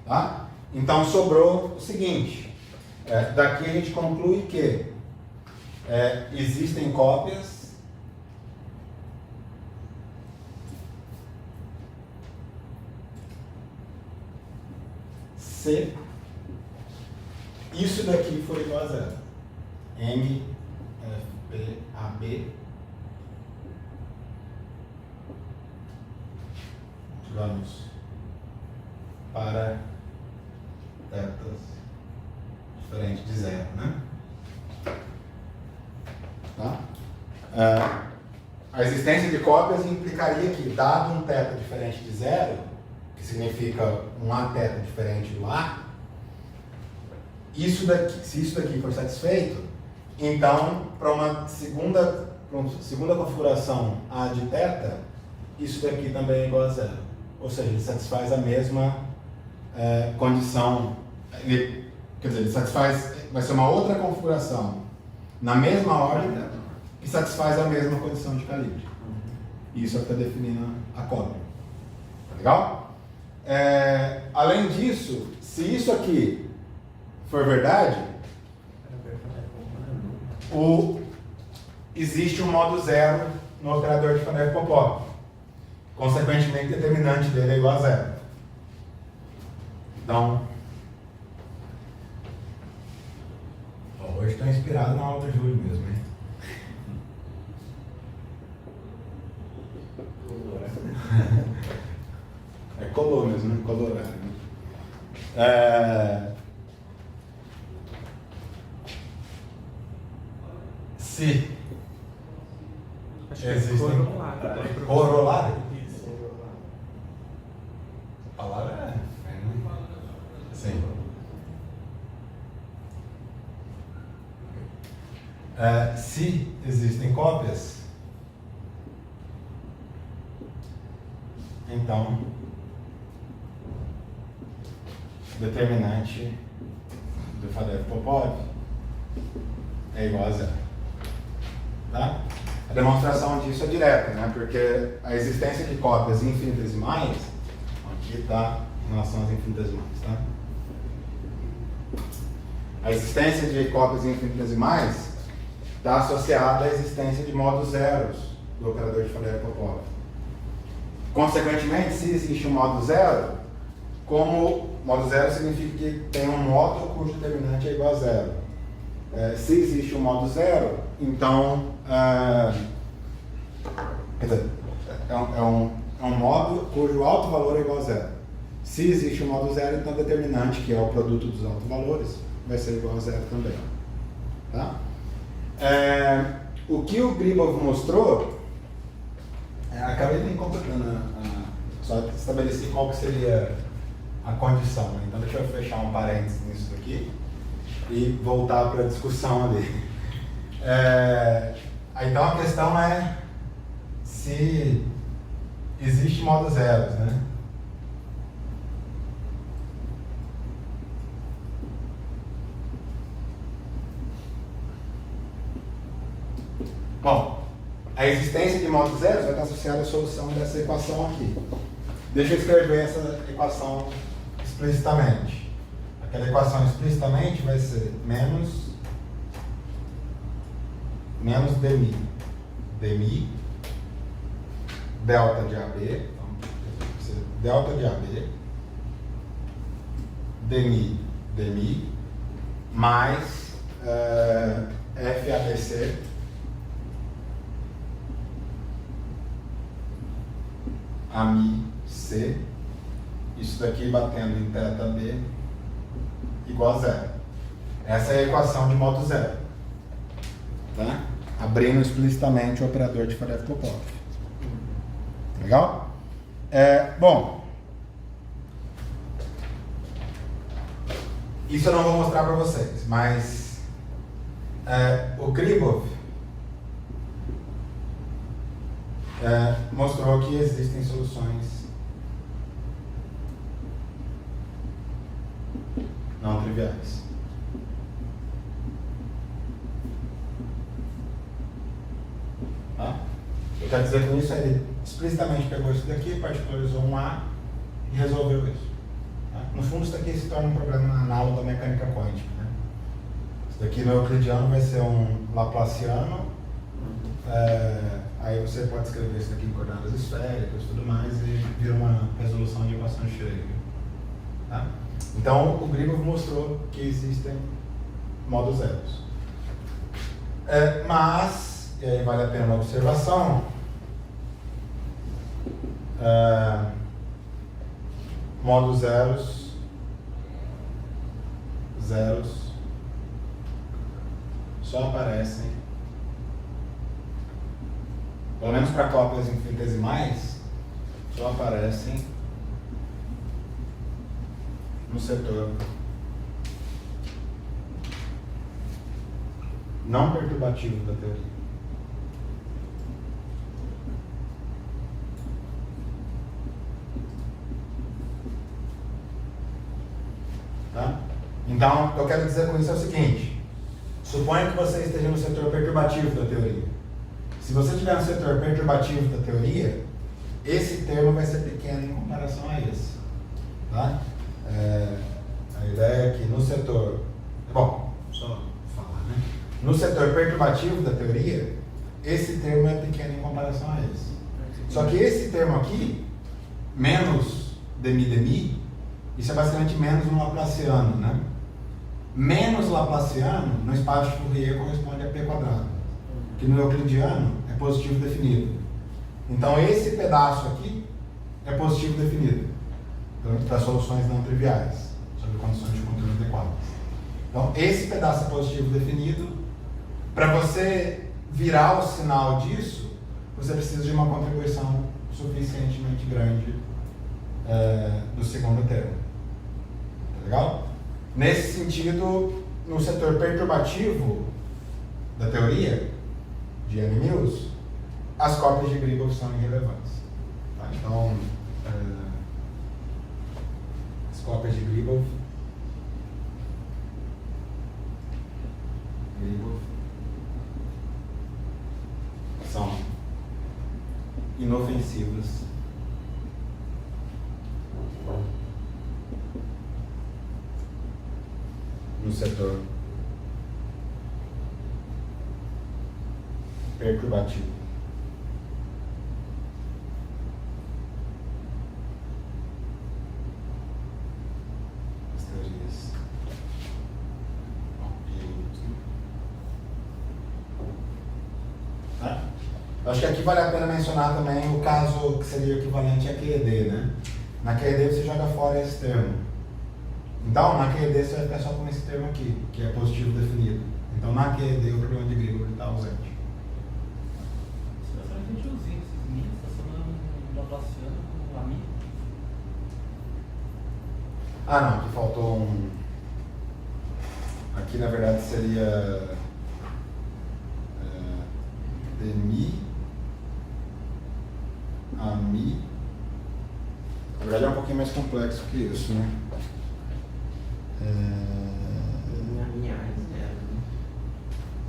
Tá? Então sobrou o seguinte, daqui a gente conclui que existem cópias se isso daqui for igual a zero. M, F, P, A, B. Vamos para tetas diferentes de zero, né? Tá? A existência de cópias implicaria que, dado um θ diferente de zero, que significa um A θ diferente do A, isso daqui, se isso daqui for satisfeito, então, para uma segunda configuração A de θ, isso daqui também é igual a zero. Ou seja, ele satisfaz a mesma condição, ele satisfaz, vai ser uma outra configuração na mesma ordem que satisfaz a mesma condição de calibre. Isso é o que está definindo a cópia. Tá legal? Além disso, se isso aqui for verdade, existe um modo zero no operador de Faddeev-Popov. Consequentemente, o determinante dele é igual a zero. Então, hoje estou inspirado na aula do Júlio mesmo, hein? Colou mesmo, né? Colorado. Se existem corolário. A palavra sim. Se existem cópias, então determinante do Faddeev-Popov é igual a zero. Tá? A demonstração disso é direta, né? Porque a existência de cópias infinitesimais, aqui está em relação às infinitesimais, tá? A existência de cópias infinitesimais está associada à existência de modos zeros do operador de Faddeev-Popov. Consequentemente, se existe um modo zero, como modo zero significa que tem um modo cujo determinante é igual a zero. Se existe um modo zero, então quer dizer, é um modo cujo alto valor é igual a zero. Se existe um modo zero, então o determinante, que é o produto dos altos valores, vai ser igual a zero também. Tá? O que o Gribov mostrou, acabei nem completando, só estabeleci qual que seria a condição. Né? Então deixa eu fechar um parênteses nisso daqui e voltar para a discussão ali. Então a questão é se existe modo zeros, né? Bom, a existência de modos zeros vai estar associada à solução dessa equação aqui. Deixa eu escrever essa equação explicitamente. Aquela equação explicitamente vai ser menos dmi delta de AB, então, vai ser delta de AB dmi mais FABC AMI C, isso daqui batendo em θ B igual a zero. Essa é a equação de modo zero. Tá? Abrindo explicitamente o operador de Faddeev-Popov. Legal? Bom, isso eu não vou mostrar para vocês, mas o Gribov mostrou que existem soluções não triviais. Tá? Eu quero dizer com isso, ele explicitamente pegou isso daqui, particularizou um A e resolveu isso. Tá? No fundo, isso daqui se torna um problema análogo da mecânica quântica. Né? Isso daqui no euclidiano vai ser um laplaciano. Aí você pode escrever isso aqui em coordenadas esféricas e tudo mais e vira uma resolução de equação de Schrödinger. Tá? Então, o Gribov mostrou que existem modos zeros. Mas, e aí vale a pena uma observação, modos zeros só aparecem, pelo menos para cópias infinitesimais, só aparecem no setor não perturbativo da teoria. Tá? Então, eu quero dizer com isso é o seguinte: suponha que você esteja no setor perturbativo da teoria. Se você estiver no setor perturbativo da teoria, esse termo vai ser pequeno em comparação a esse. Tá? A ideia é que no setor... Bom, só falar, né? No setor perturbativo da teoria, esse termo é pequeno em comparação a esse. Só que esse termo aqui, menos demi, isso é basicamente menos um laplaciano, né? Menos laplaciano no espaço de Fourier corresponde a P quadrado, que no euclidiano é positivo definido. Então esse pedaço aqui é positivo definido para soluções não triviais, sob condições de controle adequadas. Então esse pedaço é positivo definido. Para você virar o sinal disso, você precisa de uma contribuição suficientemente grande do segundo termo. Tá legal? Nesse sentido, no setor perturbativo da teoria de N-Mills, as cópias de Gribov são irrelevantes. Tá? Então, as cópias de Gribov inofensivas no setor perturbativo. As teorias. Tá? Acho que aqui vale a pena mencionar também o caso que seria equivalente a QED, né? Na QED você joga fora esse termo. Então, na QED você vai ficar só com esse termo aqui, que é positivo definido. Então, na QED o problema de Grigor está ausente. A gente usa esses mitos, está falando Laplaciano com amigo. Ah, não, aqui faltou um. Aqui na verdade seria. Demi. Ami. Na verdade é um pouquinho mais complexo que isso, né? Minha é zero, né?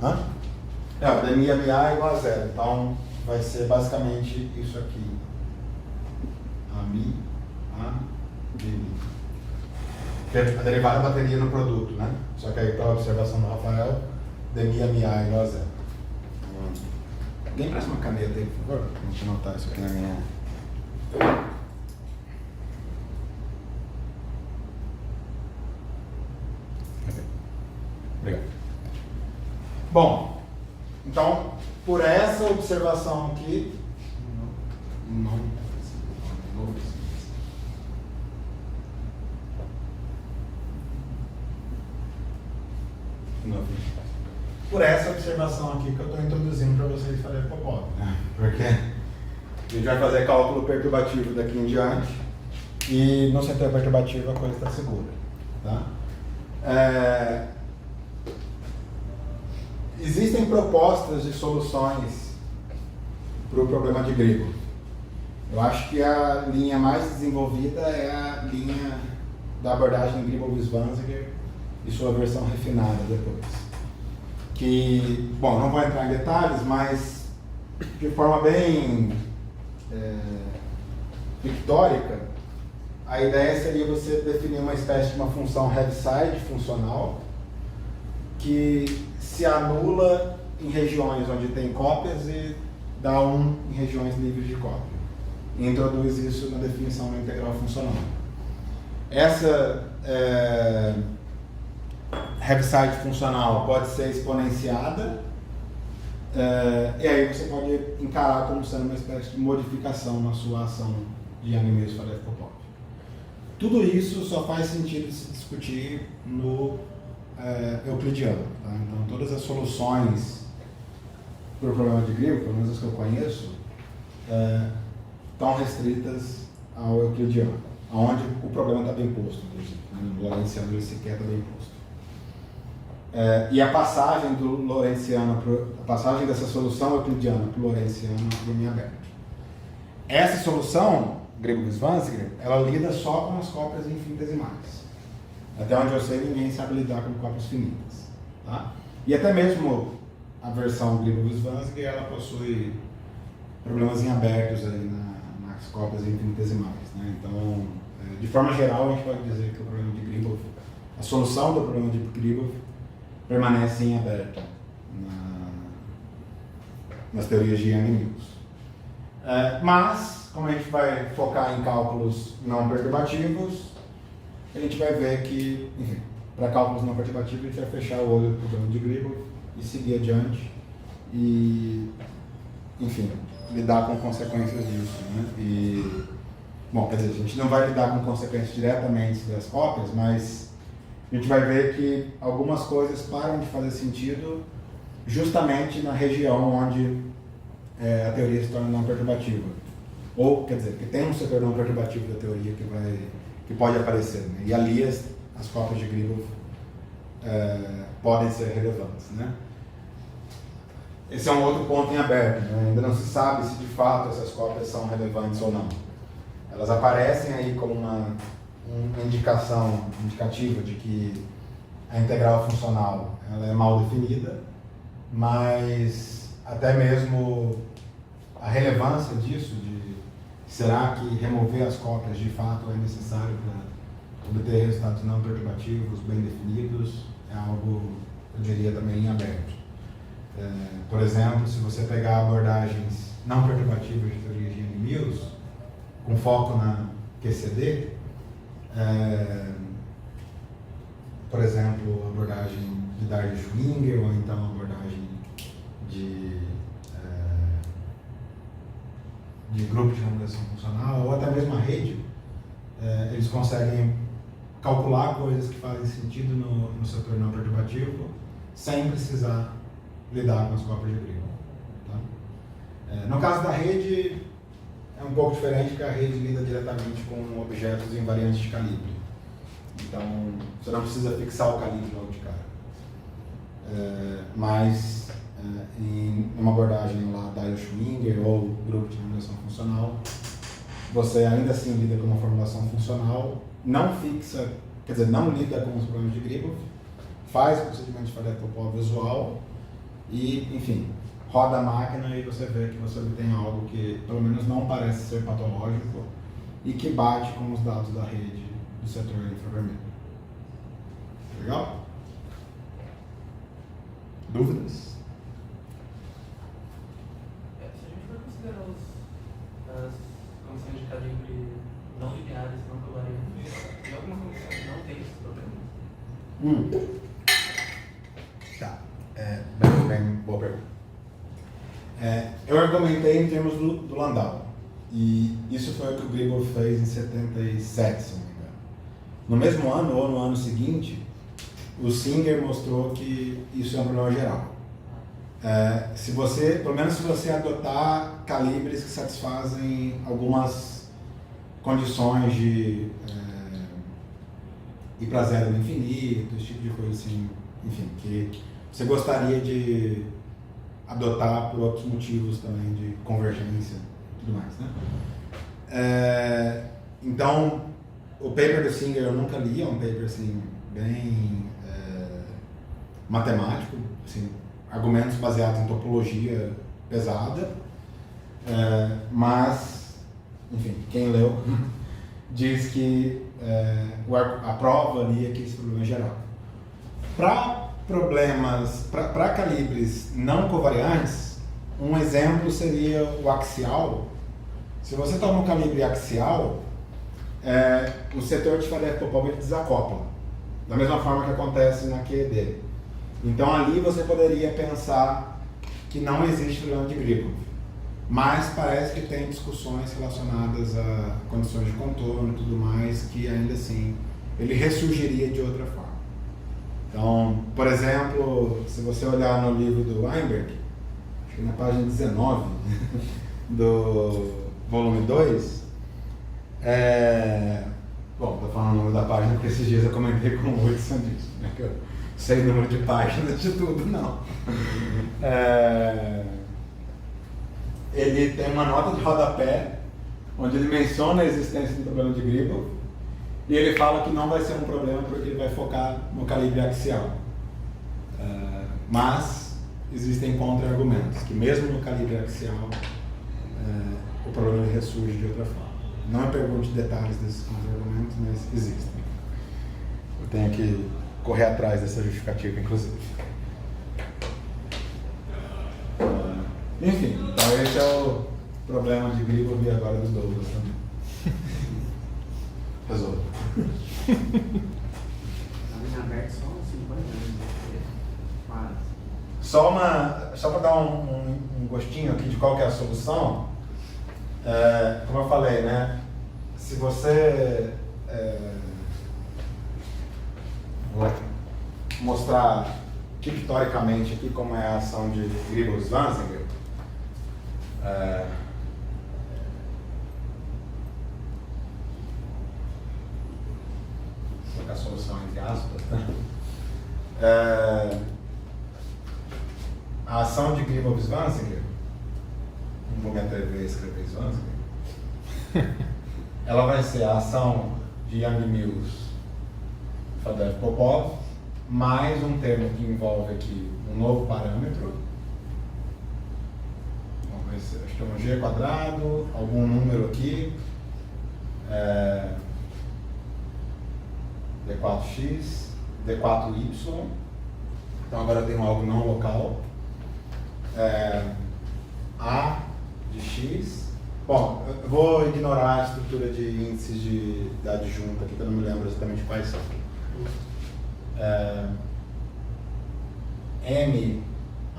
Hã? É, o Demi MA é igual a zero, então vai ser basicamente isso aqui. Ami, a, Demi. A derivada bateria no produto, né? Só que aí para a observação do Rafael, Demi MA é igual a zero. Alguém presta uma caneta aí, por favor? Pra gente anotar isso aqui na minha. Obrigado. Bom, então, por essa observação aqui, por essa observação aqui que eu estou introduzindo para vocês fazer Popov, né? Porque a gente vai fazer cálculo perturbativo daqui em diante e no setor perturbativo a coisa está segura, tá? Existem propostas de soluções para o problema de Grigor. Eu acho que a linha mais desenvolvida é a linha da abordagem Grigor-Wierswanziger e sua versão refinada depois. Que, bom, não vou entrar em detalhes, mas de forma bem pictórica, a ideia seria você definir uma espécie de uma função Heaviside funcional que se anula em regiões onde tem cópias e dá 1 em regiões livres de cópia. E introduz isso na definição da integral funcional. Essa Heaviside funcional pode ser exponenciada e aí você pode encarar como sendo uma espécie de modificação na sua ação de Yang-Mills-Faref-Popov. Tudo isso só faz sentido se discutir no euclidiano. Tá? Então, todas as soluções para o problema de Grigor, pelo menos as que eu conheço, estão restritas ao euclidiano, onde o problema está bem posto, inclusive. No Lorentziano ele sequer está bem posto. E a passagem do Lorentziano, a passagem dessa solução euclidiana para o Lorentziano é bem aberta. Essa solução, Grigor-Wierswanziger, ela lida só com as cópias infinitesimais. Até onde eu sei, ninguém sabe lidar com cópias finitas. Tá? E até mesmo a versão Grigor-Wierswanziger, ela possui problemas em abertos aí nas cópias infinitesimais. Né? Então, de forma geral, a gente pode dizer que o problema de Grigor, a solução do problema de Grigor permanece em aberto nas teorias de Yang-Mills. Mas, como a gente vai focar em cálculos não perturbativos, a gente vai ver que, enfim, para cálculos não perturbativos, a gente vai fechar o olho do problema de Grigor e seguir adiante e, enfim, lidar com consequências disso, né? E, bom, quer dizer, a gente não vai lidar com consequências diretamente das cópias, mas a gente vai ver que algumas coisas param de fazer sentido justamente na região onde a teoria se torna não perturbativa. Ou, quer dizer, que tem um setor não perturbativo da teoria que pode aparecer, né? E ali as cópias de Grigor podem ser relevantes, né? Esse é um outro ponto em aberto, né? Ainda não se sabe se de fato essas cópias são relevantes ou não. Elas aparecem aí como uma indicação indicativa de que a integral funcional ela é mal definida, mas até mesmo a relevância disso, de será que remover as cópias de fato é necessário para obter resultados não perturbativos bem definidos? É algo, eu diria, também em aberto. Por exemplo, se você pegar abordagens não perturbativas de teoria de Yang-Mills, com foco na QCD, por exemplo, a abordagem de Dardis-Schwinger, ou então a abordagem de grupo de remodelação funcional, ou até mesmo a rede, eles conseguem calcular coisas que fazem sentido no setor não perturbativo, sem precisar lidar com as cópias de Grigor. Tá? No caso da rede, é um pouco diferente, porque a rede lida diretamente com objetos invariantes de calibre. Então, você não precisa fixar o calibre logo de cara. Mas, em uma abordagem lá da Schwinger ou grupo de formulação funcional, você ainda assim lida com uma formulação funcional, não fixa, quer dizer, não lida com os problemas de Grigor, faz o procedimento de Farad-Popov visual e, enfim, roda a máquina e você vê que você obtém algo que pelo menos não parece ser patológico e que bate com os dados da rede do setor infravermelho. Legal? Dúvidas? Se a gente for considerar as condições de calibre não lineares, não covariantes, tem alguma condição que não tem esse problema? Tá. Bem, boa pergunta. Eu argumentei em termos do Landau. E isso foi o que o Grigor fez em 77, se não me engano. No mesmo ano, ou no ano seguinte, o Singer mostrou que isso é um problema geral. Se você, pelo menos se você adotar calibres que satisfazem algumas condições de ir para zero no infinito, esse tipo de coisa assim, enfim, que você gostaria de adotar por outros motivos também de convergência e tudo mais, né? Então, o paper do Singer eu nunca li, é um paper assim, bem matemático, assim, argumentos baseados em topologia pesada, mas, enfim, quem leu diz que a prova ali é que esse problema é geral. Para problemas, para calibres não covariantes, um exemplo seria o axial. Se você toma um calibre axial, o setor de Farad-Popov desacopla, da mesma forma que acontece na QED. Então ali você poderia pensar que não existe problema de Grigor, mas parece que tem discussões relacionadas a condições de contorno e tudo mais, que ainda assim ele ressurgiria de outra forma. Então, por exemplo, se você olhar no livro do Weinberg, acho que na página 19 do volume 2, bom, estou falando o número da página porque esses dias eu comentei com o Hudson disso, né, que eu sei o número de páginas de tudo, não. Ele tem uma nota de rodapé onde ele menciona a existência do problema de Grigor e ele fala que não vai ser um problema porque ele vai focar no calibre axial. Mas existem contra-argumentos, que mesmo no calibre axial o problema ressurge de outra forma. Não me pergunte detalhes desses contra-argumentos, mas existem. Eu tenho que correr atrás dessa justificativa, inclusive. Enfim, então esse é o problema de Grigor e agora dos Douglas também. Resolve. Tá bem aberto só uns 50 anos. Quase. Só para dar um gostinho aqui de qual que é a solução, como eu falei, né? Se você vou mostrar pictoricamente aqui como é a ação de Grigor-Zwanziger. Vou colocar a solução entre aspas, né? A ação de Grigor-Zwanziger, não vou me atrever a escrever Zwanziger, ela vai ser a ação de Yang-Mills Farad-Popov, mais um termo que envolve aqui um novo parâmetro, vamos ver acho que é um G quadrado, algum número aqui, D4x, D4y, então agora eu tenho algo não local, A de x. Bom, eu vou ignorar a estrutura de índices da adjunta aqui, que eu não me lembro exatamente quais são. M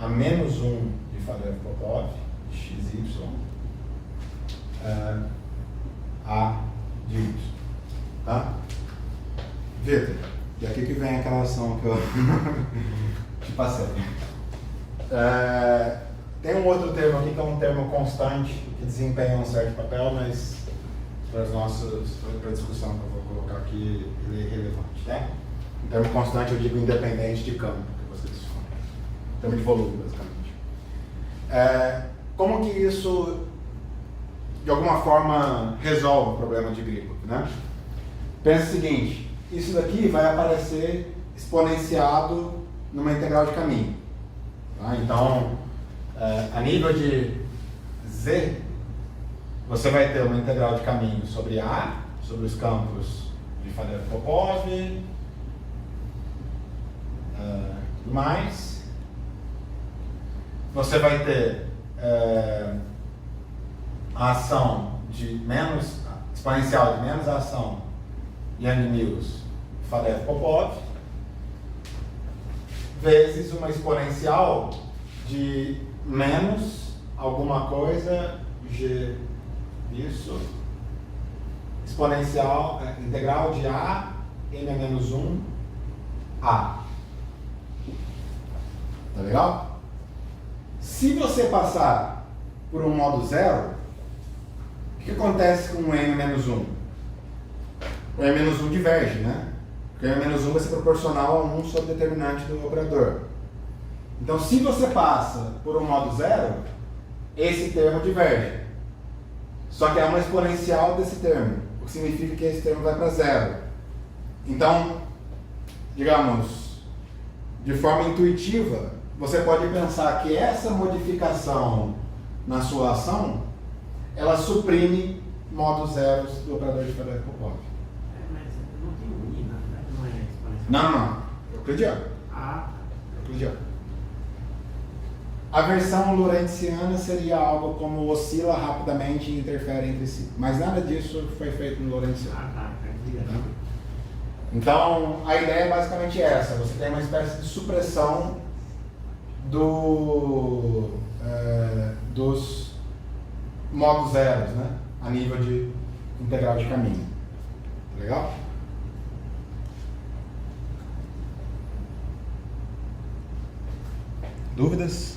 a menos 1 de Faddeev-Popov, de x, y, A de y. Tá? Vitor, e aqui que vem aquela ação que eu te passei. Tem um outro termo aqui que é um termo constante, que desempenha um certo papel, mas para a discussão que eu vou colocar aqui, ele é irrelevante. Tá? Um termo constante eu digo independente de campo, que vocês falam. Termo de volume, basicamente. Como que isso, de alguma forma, resolve o problema de Gribov, né? Pensa o seguinte, isso daqui vai aparecer exponenciado numa integral de caminho. Tá? Então, a nível de Z, você vai ter uma integral de caminho sobre A, sobre os campos de Faddeev-Popov, tudo mais. Você vai ter a ação de exponencial de menos a ação Yang-Mills Faddeev-Popov vezes uma exponencial de menos alguma coisa G isso exponencial integral de A n a menos 1 A. Tá legal? Se você passar por um modo zero, o que acontece com o n-1? O n-1 diverge, né? Porque o n-1 vai ser proporcional a 1 sobre o determinante do operador. Então, se você passa por um modo zero, esse termo diverge. Só que é uma exponencial desse termo, o que significa que esse termo vai para zero. Então, digamos, de forma intuitiva, você pode pensar que essa modificação na sua ação, ela suprime modos zeros do operador de Faddeev-Popov. Mas não tem um I, na verdade, não é exponencial. Não. Euclidiano. Ah, Euclidiano. A versão lorentziana seria algo como oscila rapidamente e interfere entre si. Mas nada disso foi feito no lorentziano. tá. Então, a ideia é basicamente essa. Você tem uma espécie de supressão dos modos zeros, né? A nível de integral de caminho. Legal? Dúvidas?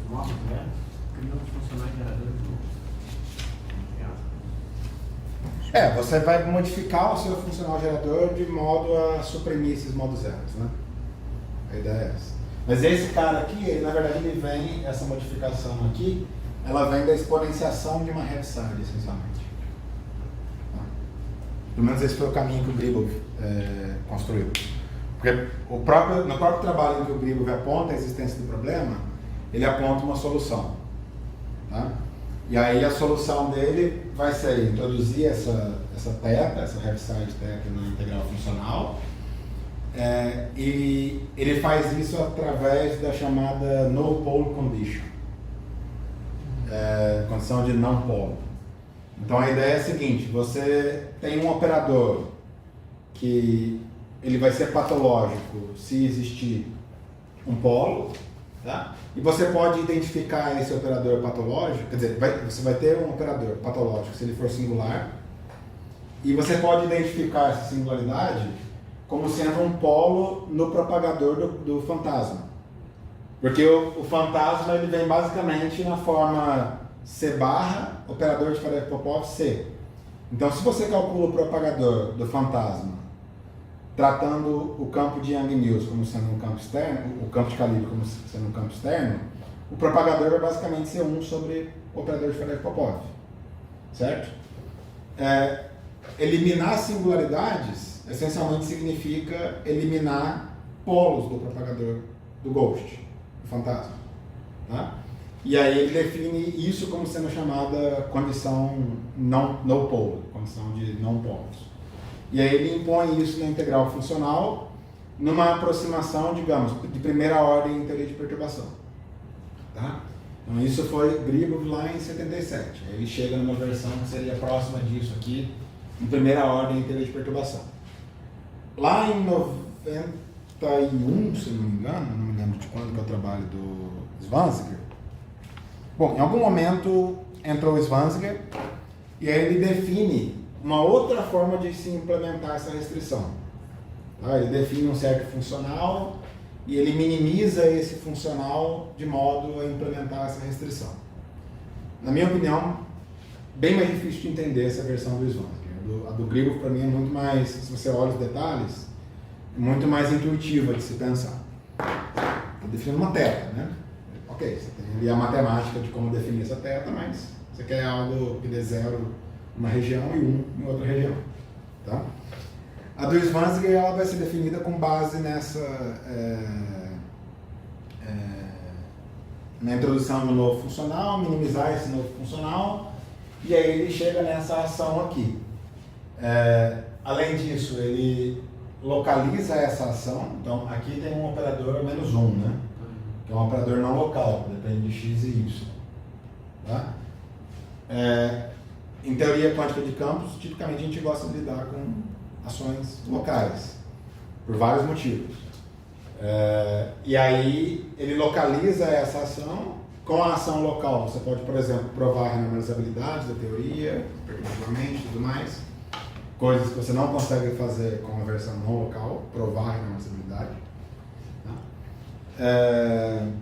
Os modos zeros criam funcionais geradores do. Você vai modificar o seu funcional gerador de modo a suprimir esses modos zeros, né? A ideia é essa. Mas esse cara aqui, ele, na verdade, ele vem, essa modificação aqui, ela vem da exponenciação de uma Heaviside, essencialmente. Tá? Pelo menos esse foi o caminho que o Gribov construiu. Porque no próprio trabalho em que o Gribov aponta a existência do problema, ele aponta uma solução. Tá? E aí a solução dele vai ser introduzir essa teta, essa Heaviside teta na integral funcional, e ele faz isso através da chamada no pole condition, condição de não polo. Então a ideia é a seguinte: você tem um operador que ele vai ser patológico se existir um polo, tá? E você pode identificar esse operador patológico, quer dizer, você vai ter um operador patológico se ele for singular, e você pode identificar essa singularidade como sendo um polo no propagador do fantasma. Porque o fantasma ele vem basicamente na forma C barra, operador de Faddeev-Popov C. Então, se você calcula o propagador do fantasma tratando o campo de Yang-Mills como sendo um campo externo, o campo de calibre como sendo um campo externo, o propagador vai basicamente ser 1 sobre o operador de Faddeev-Popov. Certo? Eliminar singularidades essencialmente significa eliminar polos do propagador do Ghost, do fantasma. Tá? E aí ele define isso como sendo chamada condição no polo, condição de não polos. E aí ele impõe isso na integral funcional numa aproximação, digamos, de primeira ordem em teoria de perturbação. Tá? Então isso foi Gribov lá em 77. Aí ele chega numa versão que seria próxima disso aqui, em primeira ordem em teoria de perturbação. Lá em 91, se não me engano, não me lembro de quando que é o trabalho do Zwanziger. Bom, em algum momento entrou o Zwanziger e aí ele define uma outra forma de se implementar essa restrição. Tá? Ele define um certo funcional e ele minimiza esse funcional de modo a implementar essa restrição. Na minha opinião, bem mais difícil de entender essa versão do Zwanziger. A do Gribov, para mim, é muito mais, se você olha os detalhes, muito mais intuitiva de se pensar. Está definindo uma teta, né? Ok, você tem ali a matemática de como definir essa teta, mas você quer algo que dê 0 numa região e 1 em outra região. Tá? A do Zwanziger ela vai ser definida com base nessa na introdução de um novo funcional, minimizar esse novo funcional, e aí ele chega nessa ação aqui. Além disso, ele localiza essa ação, então aqui tem um operador -1, né? Que é um operador não local, depende de x e y. Tá? Em teoria quântica de campos, tipicamente a gente gosta de lidar com ações locais, por vários motivos. E aí ele localiza essa ação. Com a ação local, você pode, por exemplo, provar a renormalizabilidade da teoria, perpetuamente e tudo mais. Coisas que você não consegue fazer com a versão não local, provar a renormalizabilidade. Tá?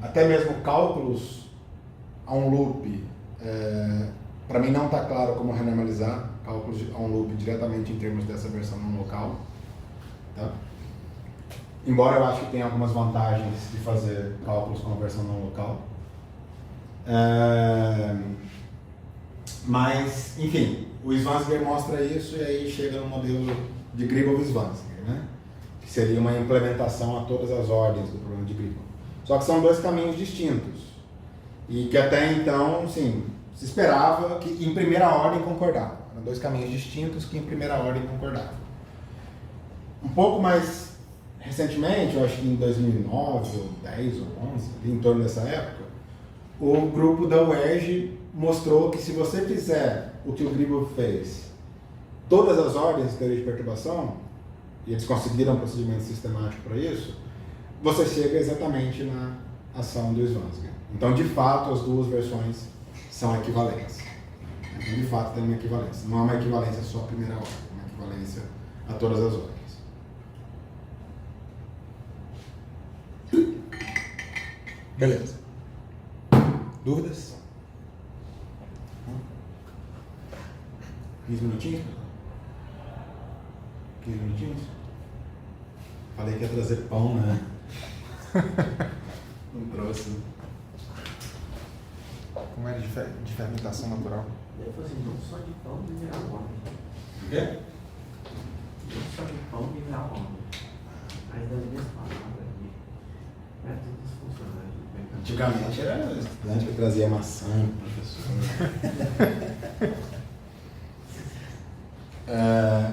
Até mesmo cálculos a um loop, para mim não está claro como renormalizar cálculos a um loop diretamente em termos dessa versão não local. Tá? Embora eu acho que tenha algumas vantagens de fazer cálculos com a versão não local. Mas, enfim, o Zwanziger mostra isso e aí chega no modelo de Gribov-Zwanziger, né? Que seria uma implementação a todas as ordens do problema de Gribov. Só que são dois caminhos distintos e que até então, sim, se esperava que em primeira ordem concordavam. Eram dois caminhos distintos que em primeira ordem concordavam. Um pouco mais recentemente, eu acho que em 2009, ou 10 ou 11, em torno dessa época, o grupo da UERJ mostrou que se você fizer o que o Gribov fez, todas as ordens de teoria de perturbação, e eles conseguiram um procedimento sistemático para isso, você chega exatamente na ação do Zwanziger. Então, de fato, as duas versões são equivalentes. Então, de fato, tem uma equivalência. Não é uma equivalência só à primeira ordem, é uma equivalência a todas as ordens. Beleza. Dúvidas? 15 minutinhos? 15 minutinhos? Falei que ia trazer pão, né? Não trouxe. Como é de fermentação natural? Eu falei assim, não só de pão viverá o homem. O quê? Não só de pão viverá o homem. Mas das minhas palavras aqui, é tudo disfuncional. Antigamente era estudante que trazia maçã, professor.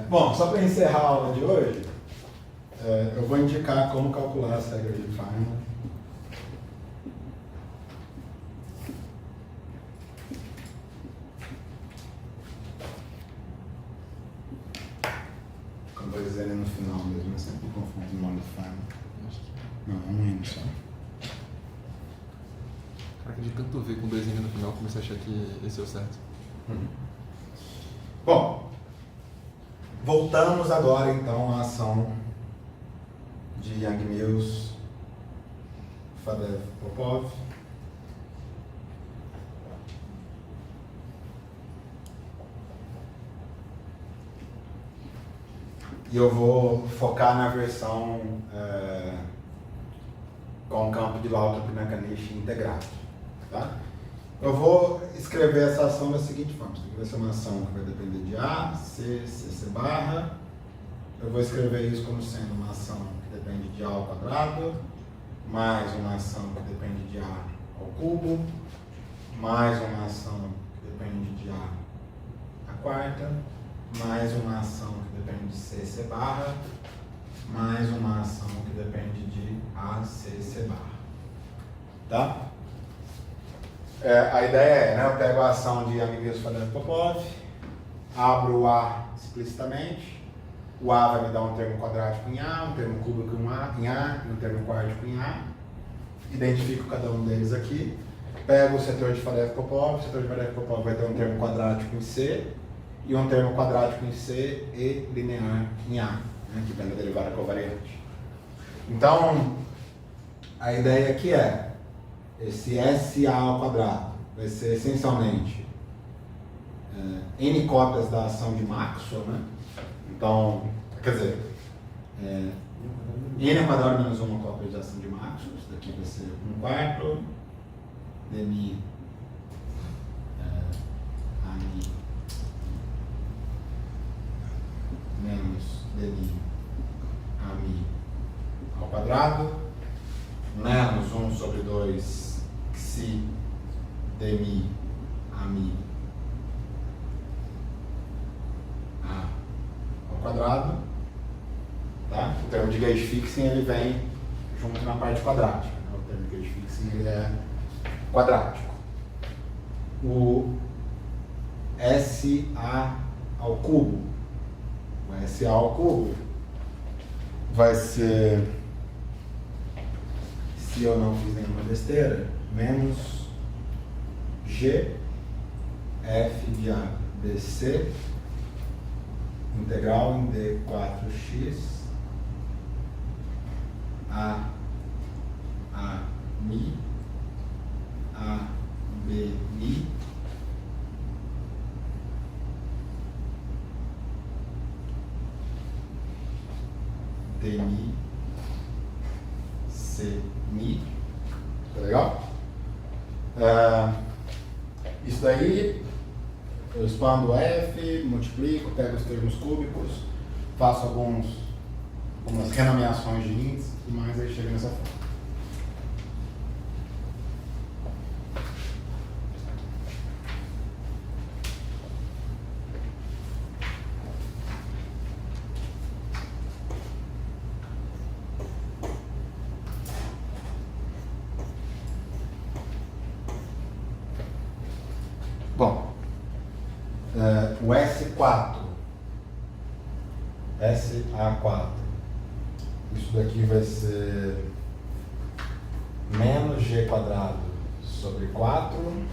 Bom, só para encerrar a aula de hoje, eu vou indicar como calcular as regras de Feynman. Com dois N no final mesmo, eu sempre confundo o nome do Feynman. Não, um N só. Caraca, de tanto ver com 2 N no final, comecei a achar que esse é o certo. Bom, voltamos agora então à ação de Yang-Mills, Fadeev, Popov. E eu vou focar na versão com o campo de Lautrop-Nakanishi integrado. Tá? Eu vou escrever essa ação da seguinte forma. Isso aqui vai ser uma ação que vai depender de A, C, C barra. Eu vou escrever isso como sendo uma ação que depende de A ao quadrado, mais uma ação que depende de A ao cubo, mais uma ação que depende de A à quarta, mais uma ação que depende de C barra, mais uma ação que depende de A, C barra. Tá? A ideia é, né, eu pego a ação de Amigovius Faddeev-Popov, abro o A explicitamente, o A vai me dar um termo quadrático em A, um termo cúbico em A e um termo quartico em A. Identifico cada um deles aqui, pego o setor de Faddeev-Popov, o setor de Faddeev-Popov vai ter um termo quadrático em C e um termo quadrático em C e linear em A, né, que vem da derivada covariante. Então, a ideia aqui é, esse SA ao quadrado vai ser essencialmente N cópias da ação de Maxwell, né? Então, quer dizer, N ao quadrado menos uma cópia de ação de Maxwell, isso daqui vai ser 1/4, dmi ami menos dmi ami ao quadrado, menos 1/2 xi dmi ami a ao quadrado, tá? O termo de gauge-fixing ele vem junto na parte quadrática, né? O termo de gauge-fixing ele é quadrático. O SA ao cubo, o SA ao cubo vai ser, se eu não fiz nenhuma besteira, menos G F de A BC integral em D4x A mi A B mi D mi C mi. Tá legal? Isso daí eu expando o F, multiplico, pego os termos cúbicos, faço algumas renomeações de índices e mais, aí chega nessa forma. Bom, o S4, SA4, isso daqui vai ser menos G quadrado sobre 4,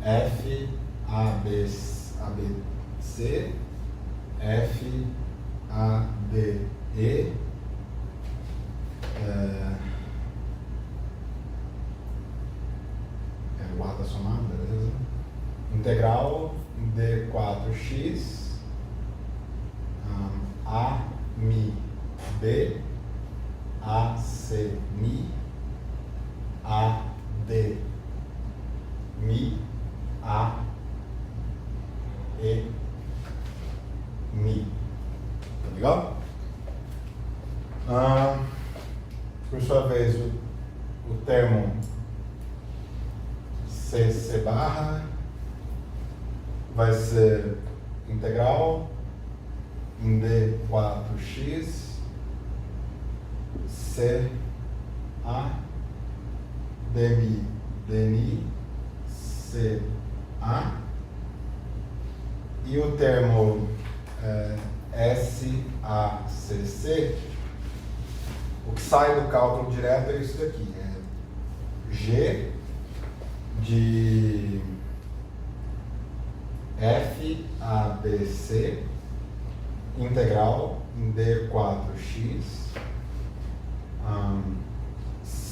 F ABC, F ADE, o A tá somado, beleza? Integral D4x A mi B AC mi A D mi A E mi. Tá legal? Por sua vez, o termo C barra vai ser integral em D4x C A dmi dni C A e o termo SACC, o que sai do cálculo direto é isso daqui, G de FABC integral em D4x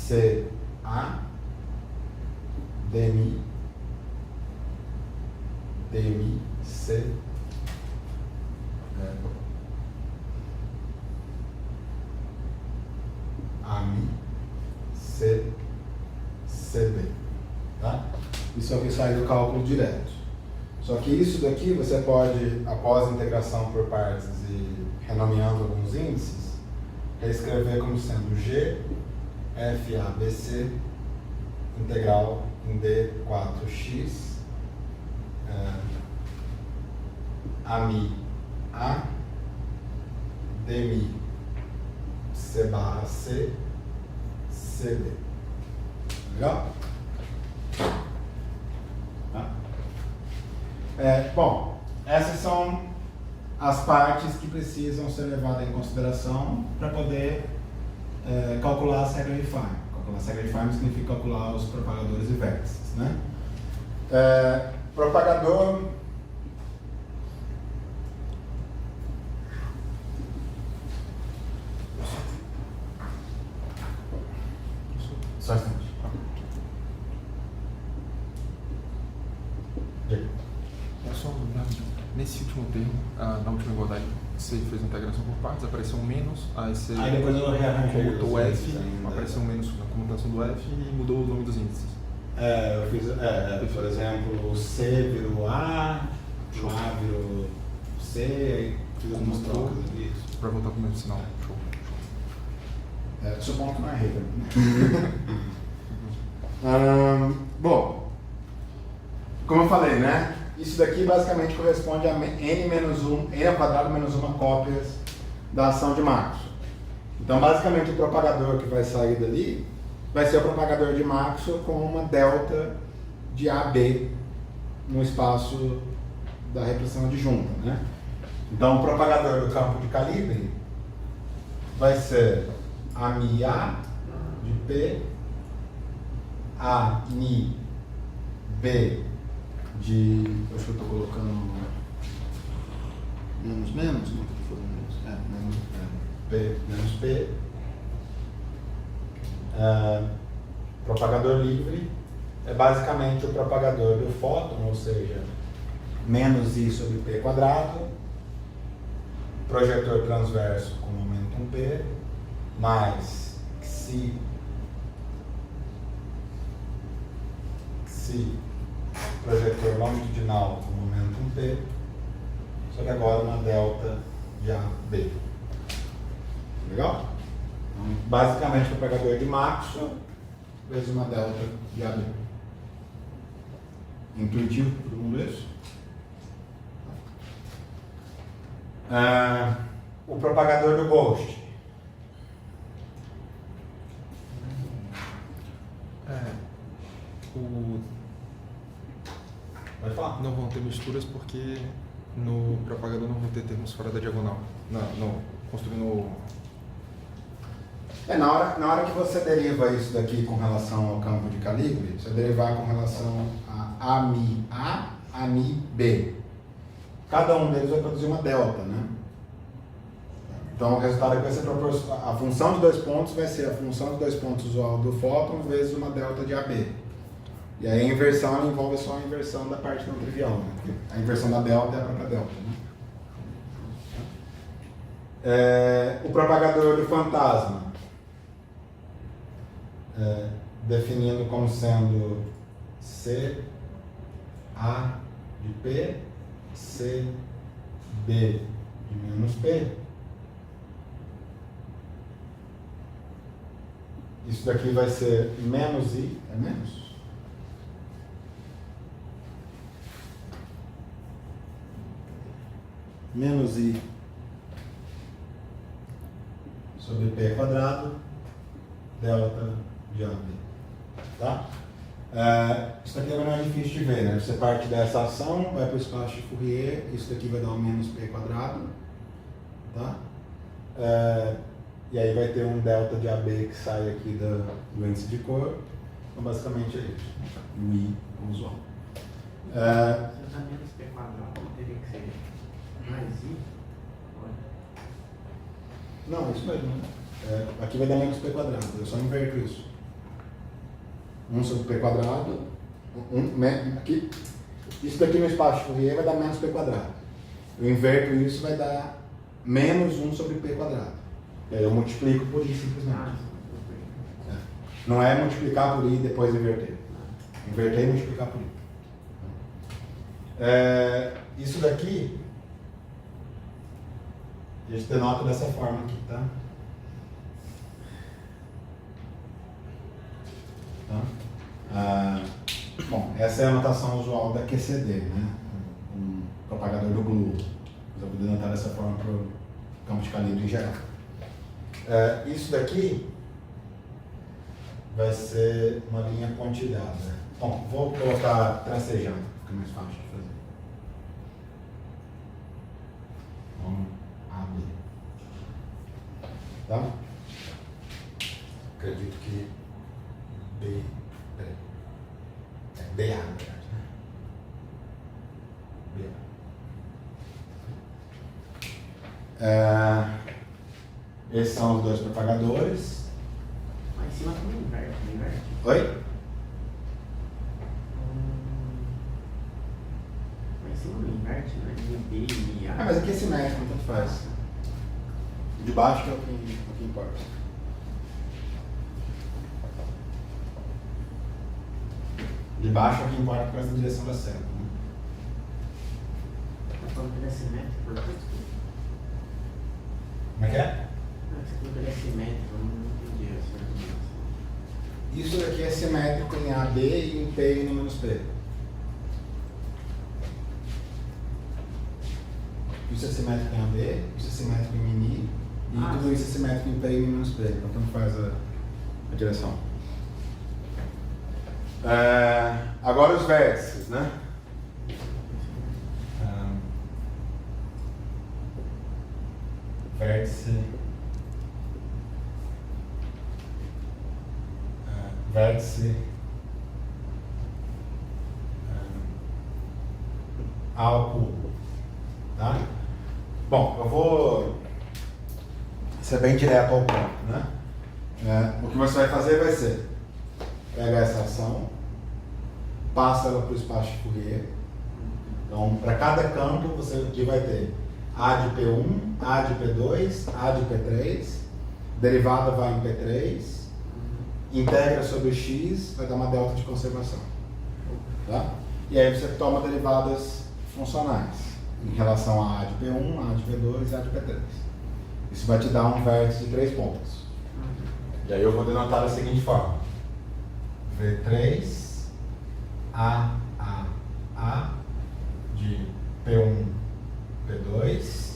CA dmi C AMI CB, tá? Isso é o que sai do cálculo direto. Só que isso daqui você pode, após a integração por partes e renomeando alguns índices, reescrever como sendo G FABC integral em D4x AMI A DMI C barra C CD. Legal? Tá? Bom, essas são as partes que precisam ser levadas em consideração para poder calcular a regra de Feynman. Calcular a regra de Feynman significa calcular os propagadores e vértices, né? Propagador só um instante. É só nesse último termo, na última igualdade, você fez a integração por partes, apareceu um menos, aí você Aí depois eu rearranjei computou o os F, índices ainda. apareceu um menos na comutação do F e mudou o nome dos índices. Eu fiz, por exemplo, o C virou A, o A virou C, aí fiz algumas trocas ali. Para voltar para o mesmo sinal. Show. Supondo que não errei também. Bom, como eu falei, né? Isso daqui basicamente corresponde a n ao quadrado menos 1 cópias da ação de Maxwell. Então, basicamente, o propagador que vai sair dali vai ser o propagador de Maxwell com uma delta de AB no espaço da repressão adjunta, né? Então, o propagador do campo de calibre vai ser a mi A de P, a mi B de... Acho que eu estou colocando menos, como é que foi? Menos P, menos P. Propagador livre é basicamente o propagador do fóton, ou seja, menos I sobre P quadrado, projetor transverso com momento P, mais xi projetor longitudinal com momento P, só que agora uma delta de AB. Legal? Então, basicamente o propagador de Maxwell vezes uma delta de AB. Intuitivo para todo mundo isso? O propagador do Ghost. Pode falar. Não vão ter misturas porque no propagador não vão ter termos fora da diagonal. Construindo. Na hora que você deriva isso daqui com relação ao campo de calibre, você derivar com relação a AMI A, AMI B. Cada um deles vai produzir uma delta, né? Então o resultado é que vai ser proporcional. A função de 2 pontos vai ser a função de 2 pontos usual do fóton vezes uma delta de AB. E aí a inversão ela envolve só a inversão da parte não trivial, né? Porque a inversão da delta é a própria delta, né? O propagador do fantasma, definindo como sendo C A de P, C B de menos P. Isso daqui vai ser menos I, é menos? Menos I sobre P quadrado, delta de AB. Tá? Isso daqui não é difícil de ver, né? Você parte dessa ação, vai para o espaço de Fourier, isso daqui vai dar um menos P quadrado. Tá? E aí vai ter um delta de AB que sai aqui do índice de cor. Então basicamente é isso. O I usual. Se usar menos P quadrado, teria que ser mais I? Não, isso mesmo. Aqui vai dar menos P quadrado, eu só inverto isso. 1 sobre P quadrado, aqui, isso daqui no espaço de Fourier vai dar menos P quadrado. Eu inverto isso, vai dar menos 1 sobre P quadrado. E aí eu multiplico por I simplesmente. Não é multiplicar por I e depois inverter. Inverter e multiplicar por I. Isso daqui, a gente denota dessa forma aqui, tá? Essa é a anotação usual da QCD, né? Um propagador do glue. Eu vou denotar dessa forma para o campo de calibre em geral. Isso daqui vai ser uma linha pontilhada. Bom, vou colocar tracejando, fica mais fácil de fazer. Vamos abrir. Tá? Acredito que B. Peraí. É BA, na verdade, né? BA. Esses são os dois propagadores. Lá em cima também inverte, não inverte? Oi? Lá em cima não inverte, né? B e A. Mas aqui é simétrico, tanto faz. De baixo que é o que importa. De baixo é o que importa por causa da direção da seta. Né? Tá falando que ele é simétrico, por quê? Como é que é? Você falou que ele é simétrico, eu não entendi essa argumentação. Isso daqui é simétrico em AB e em P e no menos P. Isso é simétrico em AB, isso é simétrico em mini, e tudo isso é simétrico em P e menos P. Então tanto faz a direção. Agora os vértices, né? Vértice. Vértice. Ao cubo. Tá? Bom, eu vou ser bem direto ao ponto, né? O que você vai fazer vai ser pegar essa ação, passa ela para o espaço de Fourier. Então, para cada campo, você aqui vai ter A de P1, A de P2, A de P3, derivada vai em P3, integra sobre o X, vai dar uma delta de conservação. Tá? E aí você toma derivadas funcionais em relação a A de P1, A de P2 e A de P3. Isso vai te dar um vértice de 3 pontos. E aí eu vou denotar da seguinte forma. V3, A de P1, P2.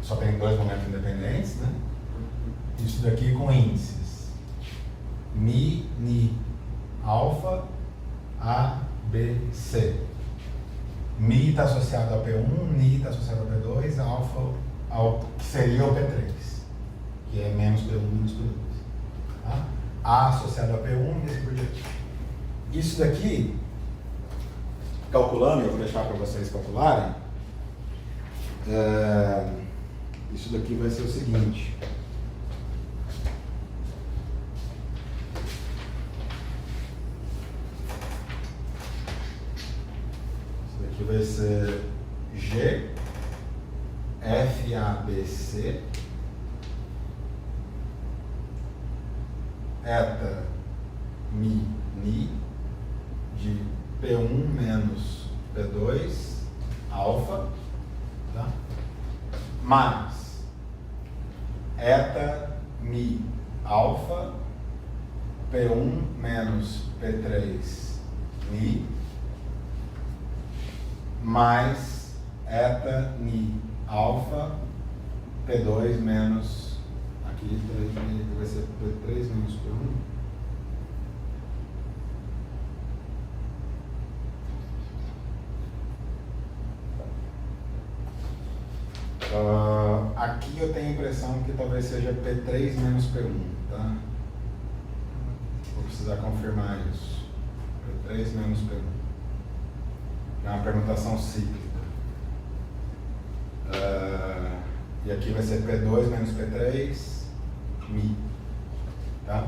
Só tem 2 momentos independentes, né? Isso daqui com índices. Mi, Ni, alfa, A, B, C. Mi está associado a P1, Ni está associado a P2, alfa que seria o P3, que é menos P1, menos P2. Tá? A associado a P1 e assim por diante. Isso daqui, calculando, eu vou deixar para vocês calcularem, isso daqui vai ser o seguinte. Aqui vai ser G, F, A, B, C, eta, Mi, Ni, de P1 menos P2, alfa, tá? Mais eta, Mi, alfa, P1 menos P3, Mi, mais eta, Ni, alfa, P2 menos, aqui vai ser P3 menos P1. Aqui eu tenho a impressão que talvez seja P3 menos P1, tá? Vou precisar confirmar isso. P3 menos P1. É uma permutação cíclica. E aqui vai ser P2 menos P3, Mi. Tá?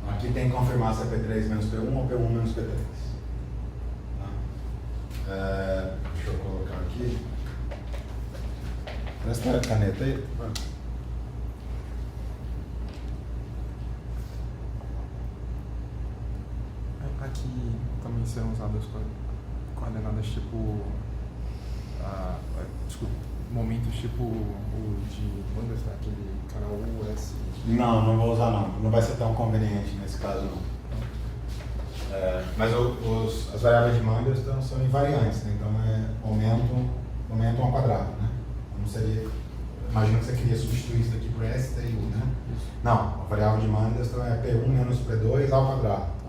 Aqui tem que confirmar se é P3 menos P1 ou P1 menos P3. Tá? Deixa eu colocar aqui. Presta a caneta aí. Aqui também serão usadas coordenadas tipo. Desculpa, momentos tipo o de. Onde está aquele canal US? Não vou usar não. Não vai ser tão conveniente nesse caso não. Mas as variáveis de Mandelstam são invariantes, né? Então aumento ao quadrado, né? Não seria, imagina que você queria substituir isso daqui por S, T e U, né? Não, a variável de Mandelstam é P1 menos P2 ao quadrado.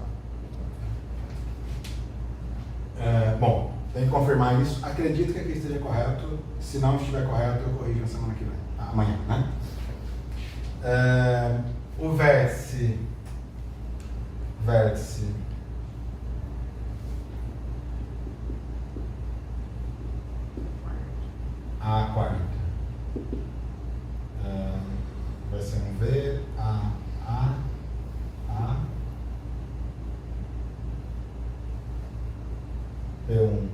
Bom, tem que confirmar isso. Acredito que aqui esteja correto. Se não estiver correto, eu corrijo na semana que vem. Amanhã, né? O vértice A40 vai ser um V, A, P1,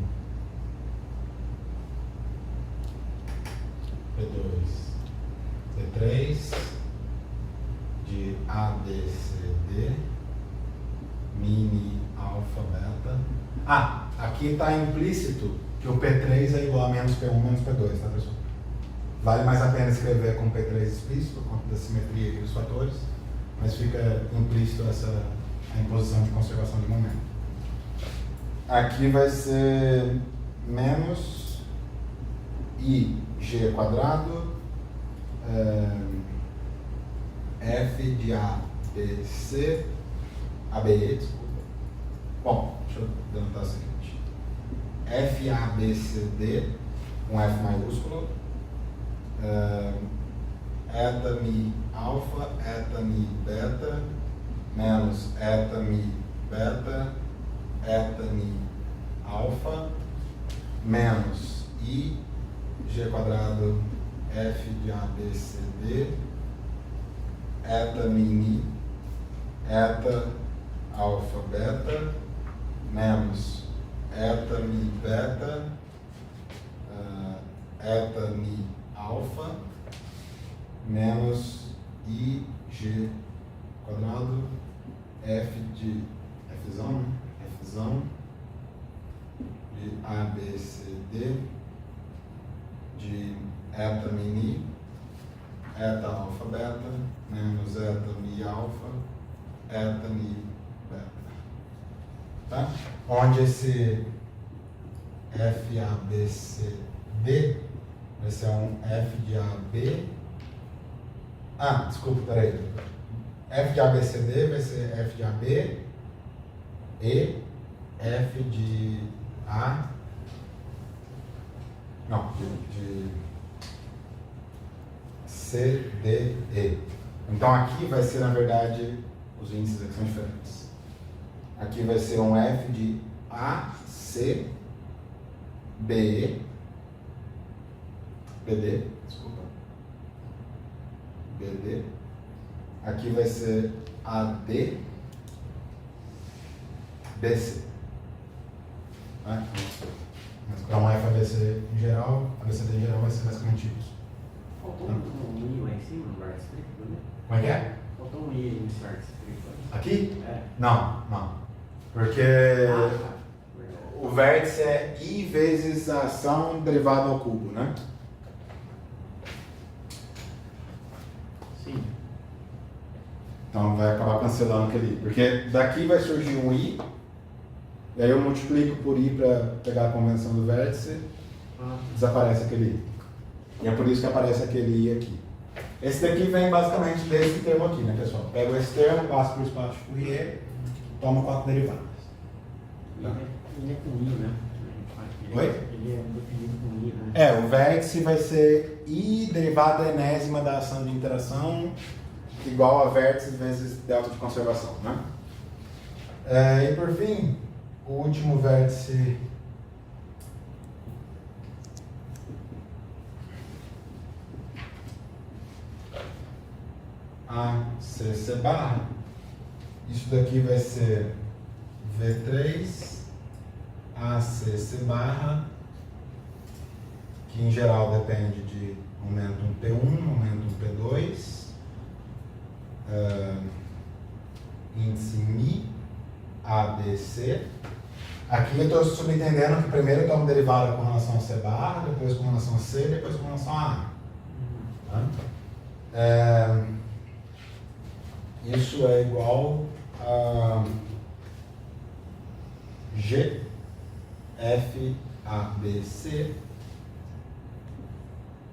P2, P3, de A, B, C, D, mini, alfa, beta. Aqui está implícito que o P3 é igual a menos P1 menos P2, tá, pessoal? Vale mais a pena escrever com P3 explícito, por conta da simetria aqui dos fatores, mas fica implícito a imposição de conservação de momento. Aqui vai ser menos IG quadrado, F de A, B, C, ABE, desculpa. Bom, deixa eu denotar o seguinte. F, A, B, C, D, um F maiúsculo, eta mi alfa, eta mi beta, menos eta mi beta, eta mi alfa, menos I, G quadrado, F de A, B, C, D, eta mi, eta alfa, beta, menos eta mi beta, eta mi alfa, menos IG quadrado, F de Fzão, de A, B, C, D, de eta mi, eta alfa, beta, menos eta mi alfa, eta mi beta. Tá? Onde esse F, A, B, C, D vai ser um F de A, B. Desculpa, peraí. F de A, B, C, D vai ser F de A, B e F de A. Não, de C, D, E. Então aqui vai ser, na verdade, os índices aqui são diferentes. Aqui vai ser um F de A, C, B, BD, desculpa, BD. Aqui vai ser AD, BC. Para um F ABC em geral, ABCD em geral vai ser basicamente isso. Faltou um I lá em cima no vértice triplo, né? Como é que é? Faltou um I nesse vértice triplo. Aqui? É. Não. Porque o vértice é I vezes a ação derivada ao cubo, né? Sim. Então vai acabar cancelando aquele I. Porque daqui vai surgir um I, e aí eu multiplico por I para pegar a convenção do vértice, desaparece aquele I. E é por isso que aparece aquele I aqui. Esse daqui vem basicamente desse termo aqui, né, pessoal? Pego esse termo, passo por espaço de Fourier, toma 4 derivadas. Tá? Ele é com I, né? Oi? Ele é definido com I, né? O vértice vai ser I derivada enésima da ação de interação igual a vértice vezes delta de conservação, né? E por fim, o último vértice ACC barra, isso daqui vai ser V3 ACC barra, que em geral depende de momentum P1, momentum P2, índice Mi, ABC. Aqui eu estou subentendendo que primeiro eu tomo derivada com relação a C barra, depois com relação a C, depois com relação a A. Tá? Isso é igual a G, F, A, B, C,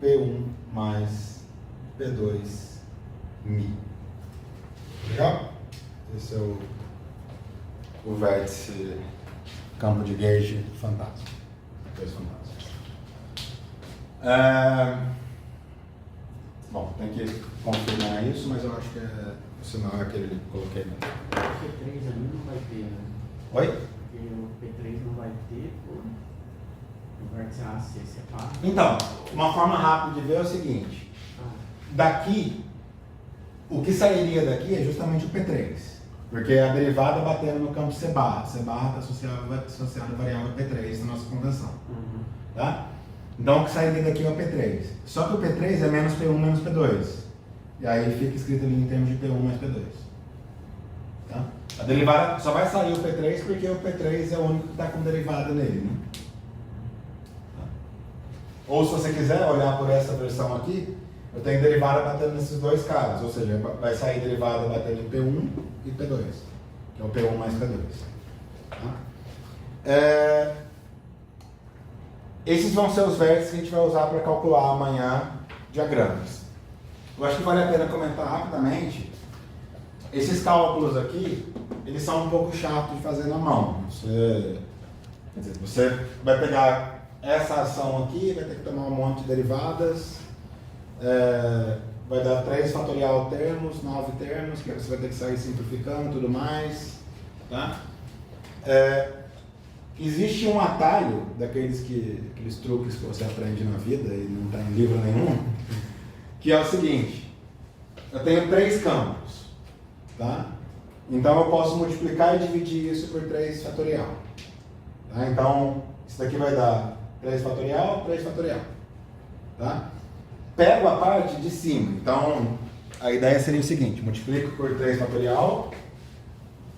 P1 mais P2, Mi. Legal? Esse é o vértice campo de gauge fantasma. Dois fantasmas. Bom, tem que confirmar isso, mas eu acho que o sinal é aquele que coloquei mesmo. O P3 ali não vai ter, né? Oi? Porque o P3 não vai ter, pô. O vértice A, C separa. Então, uma forma rápida de ver é o seguinte. Daqui, o que sairia daqui é justamente o P3. Porque a derivada batendo no campo C barra. C barra está associado à variável P3 na nossa convenção. Tá? Então o que sairia daqui é o P3. Só que o P3 é menos P1 menos P2. E aí fica escrito ali em termos de P1 mais P2. Tá? A derivada só vai sair o P3 porque o P3 é o único que está com derivada nele. Né? Tá? Ou se você quiser olhar por essa versão aqui, eu tenho derivada batendo nesses dois caras. Ou seja, vai sair derivada batendo em P1 e P2. Que é o P1 mais P2. Tá? Esses vão ser os vértices que a gente vai usar para calcular amanhã diagramas. Eu acho que vale a pena comentar rapidamente. Esses cálculos aqui, eles são um pouco chatos de fazer na mão. Você vai pegar essa ação aqui, vai ter que tomar um monte de derivadas, vai dar 3 fatorial termos, 9 termos, que você vai ter que sair simplificando e tudo mais. Tá? Existe um atalho aqueles truques que você aprende na vida e não está em livro nenhum, que é o seguinte: eu tenho 3 campos, tá? Então eu posso multiplicar e dividir isso por 3 fatorial. Tá? Então isso daqui vai dar 3 fatorial, 3 fatorial. Tá? Pego a parte de cima. Então a ideia seria o seguinte: multiplico por 3 fatorial,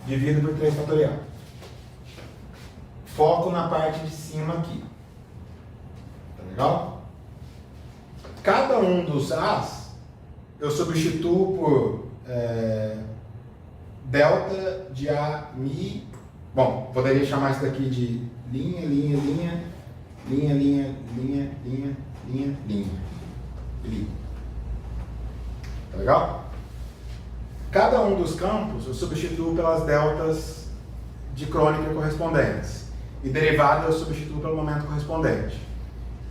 divido por 3 fatorial. Foco na parte de cima aqui. Tá legal? Cada um dos A's eu substituo por delta de A, Mi. Bom, poderia chamar isso daqui de linha, linha, linha, linha, linha, linha, linha, linha, linha. Linha. Tá legal? Cada um dos campos eu substituo pelas deltas de crônica correspondentes. E derivada eu substituo pelo momento correspondente.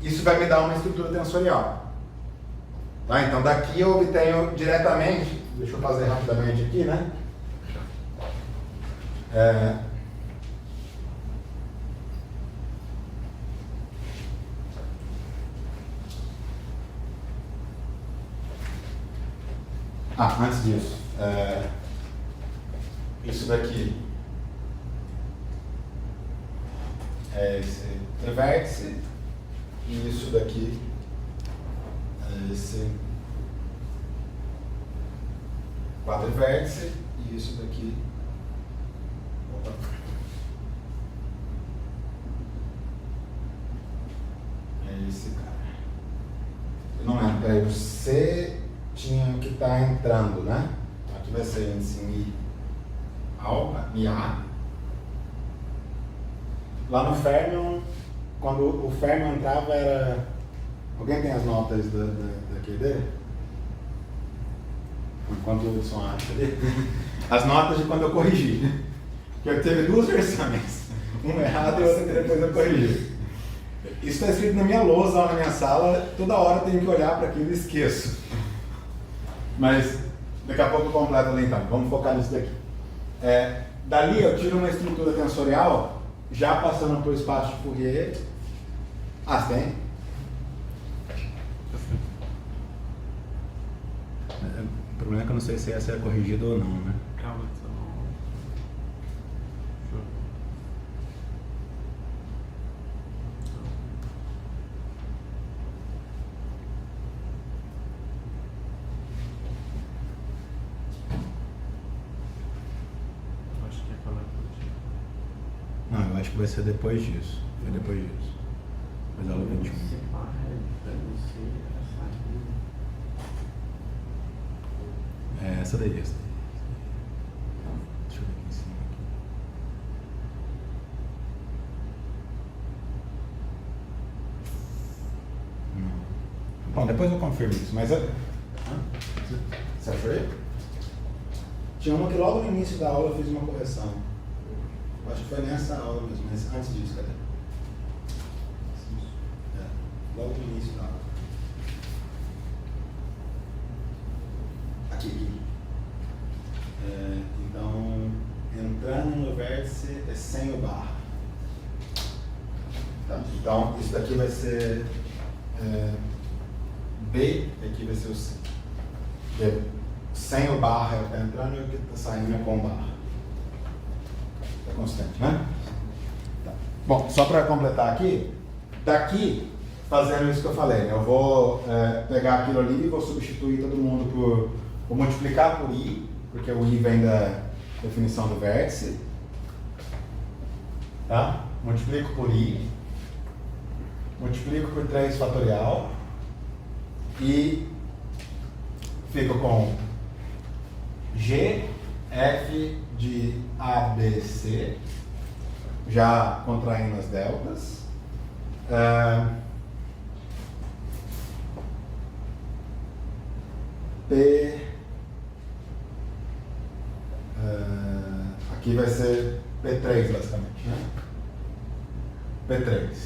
Isso vai me dar uma estrutura tensorial. Tá? Então daqui eu obtenho diretamente, deixa eu fazer rapidamente aqui, né? Antes disso, isso daqui é esse vértice, e isso daqui é esse quadrivértice, e isso daqui é esse cara. Eu não lembro, peraí, o C tinha que estar entrando, né? Aqui vai ser índice Mi A. Lá no Fermion, quando o Fermion entrava era... Alguém tem as notas da QD? Enquanto o Wilson acha ali. As notas de quando eu corrigi. Porque teve 2 versões. Uma errada e outra que depois eu corrigi. Isso está escrito na minha lousa lá na minha sala. Toda hora eu tenho que olhar para aquilo e esqueço. Mas daqui a pouco eu completo ali então. Vamos focar nisso daqui. Dali eu tiro uma estrutura tensorial já passando por espaço de Fourier. Você tem? O problema é que eu não sei se essa é corrigida ou não, né? Calma, então. Acho que é falar contigo. Não, eu acho que vai ser depois disso. Foi depois disso. Mas aula 21. Essa daí, essa daí. Deixa eu ver aqui em cima. Bom, depois eu confirmo isso, mas... Você achou aí? Tinha uma que logo no início da aula eu fiz uma correção. Eu acho que foi nessa aula mesmo, mas antes disso, cadê? Logo no início da aula. Aqui. Então, entrando no vértice é sem o barra. Tá? Então, isso daqui vai ser B, aqui vai ser o C. Porque sem o barra é o que está entrando e o que está saindo é com o barra. É constante, né? Tá. Bom, só para completar aqui, daqui, fazendo isso que eu falei, né? Eu vou pegar aquilo ali e vou substituir todo mundo por... Vou multiplicar por I, porque o I vem da definição do vértice. Tá? Multiplico por I. Multiplico por 3 fatorial. E fico com G, F de A, B, C. Já contraindo as deltas. P... aqui vai ser P3 basicamente, né? P3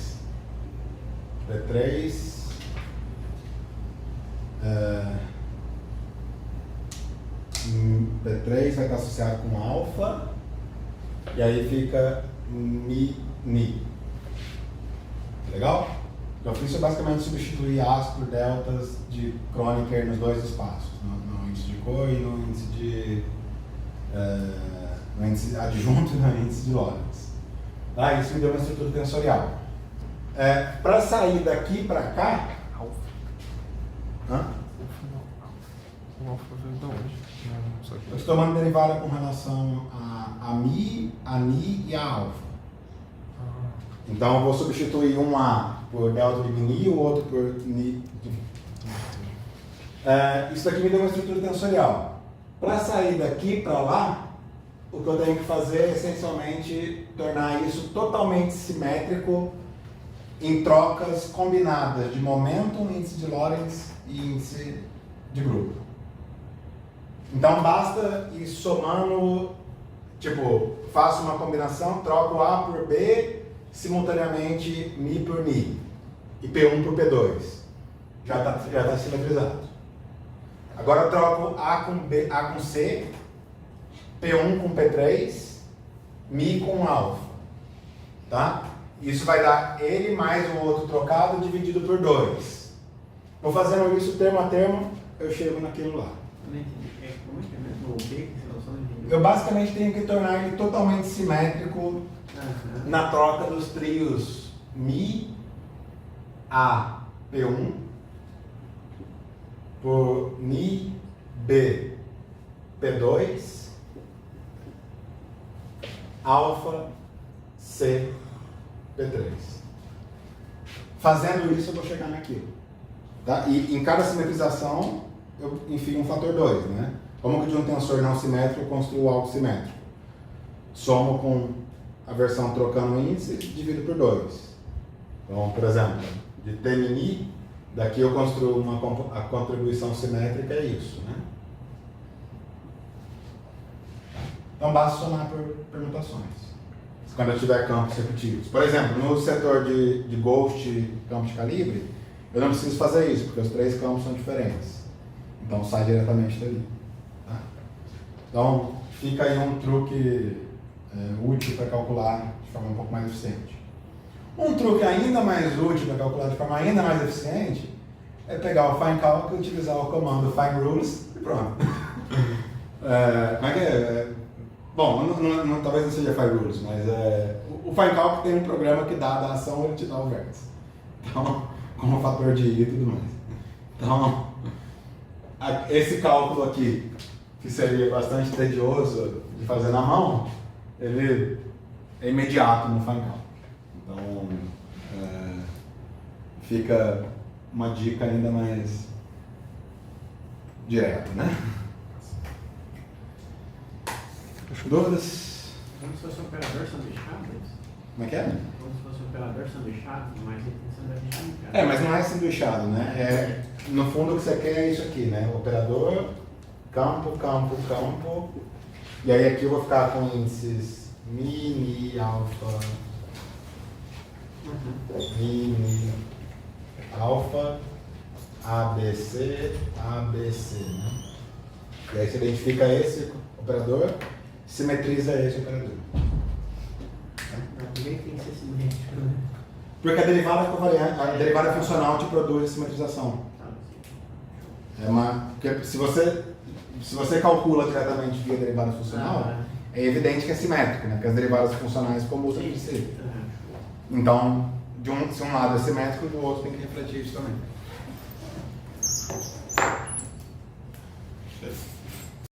vai estar associado com alfa e aí fica ni. Legal? Eu fiz isso basicamente substituir As por deltas de Kronecker nos dois espaços, no índice de Coe e no índice adjunto e no índice de Lorentz. Tá? Isso me deu uma estrutura tensorial. Para sair daqui para cá... O alfa veio de onde? Eu estou tomando derivada com relação a Mi, a Ni e a alfa. Então eu vou substituir um A por delta de Ni e o outro por Ni. Isso aqui me deu uma estrutura tensorial. Para sair daqui para lá, o que eu tenho que fazer é essencialmente tornar isso totalmente simétrico em trocas combinadas de momento, índice de Lorentz e índice de grupo. Então basta ir somando, tipo, faço uma combinação, troco A por B, simultaneamente Mi por Ni e P1 por P2. Já está simetrizado. Agora eu troco A com C, P1 com P3, Mi com alfa. Tá? Isso vai dar ele mais um outro trocado dividido por 2. Vou fazendo isso termo a termo, eu chego naquilo lá. Como é que é mesmo o B que você não entendeu? Eu basicamente tenho que tornar ele totalmente simétrico na troca dos trios Mi, A, P1 por Ni, B, P2, alfa, C, P3. Fazendo isso eu vou chegar naquilo. Tá? E em cada simetrização eu enfio um fator 2, né? Como que de um tensor não simétrico eu construo algo simétrico? Somo com a versão trocando o índice e divido por 2. Então, por exemplo, de T mini, daqui eu construo a contribuição simétrica, é isso, né? Então basta somar por permutações. Quando eu tiver campos repetitivos. Por exemplo, no setor de Ghost, campo de calibre, eu não preciso fazer isso, porque os 3 campos são diferentes. Então sai diretamente dali. Tá? Então fica aí um truque útil para calcular de forma um pouco mais eficiente. Um truque ainda mais útil para calcular de forma ainda mais eficiente é pegar o FineCalc e utilizar o comando FineRules e pronto. Como é que é? Bom, talvez não seja FineRules, mas o FineCalc tem um programa que dá a ação e ele te dá o vértice. Então, como o fator de I e tudo mais. Então, esse cálculo aqui, que seria bastante tedioso de fazer na mão, ele é imediato no FineCalc. Então, fica uma dica ainda mais direta, né? Dúvidas? Como se fosse um operador sanduichado, é isso? Como é que é? Como se fosse um operador sanduichado, mas ele tem sanduichado. É, mas não é sanduichado, né? No fundo o que você quer é isso aqui, né? Operador, campo, campo, campo. E aí aqui eu vou ficar com índices mini, alfa, mini, alfa, ABC, ABC, né? E aí você identifica esse operador, simetriza esse operador. Por que tem que ser simétrico, né? Porque a derivada funcional te produz simetrização. Porque se você calcula diretamente via derivada funcional, é evidente que é simétrico, né? Porque as derivadas funcionais comutam entre si. Então, se um lado é simétrico, do outro tem que refletir isso também.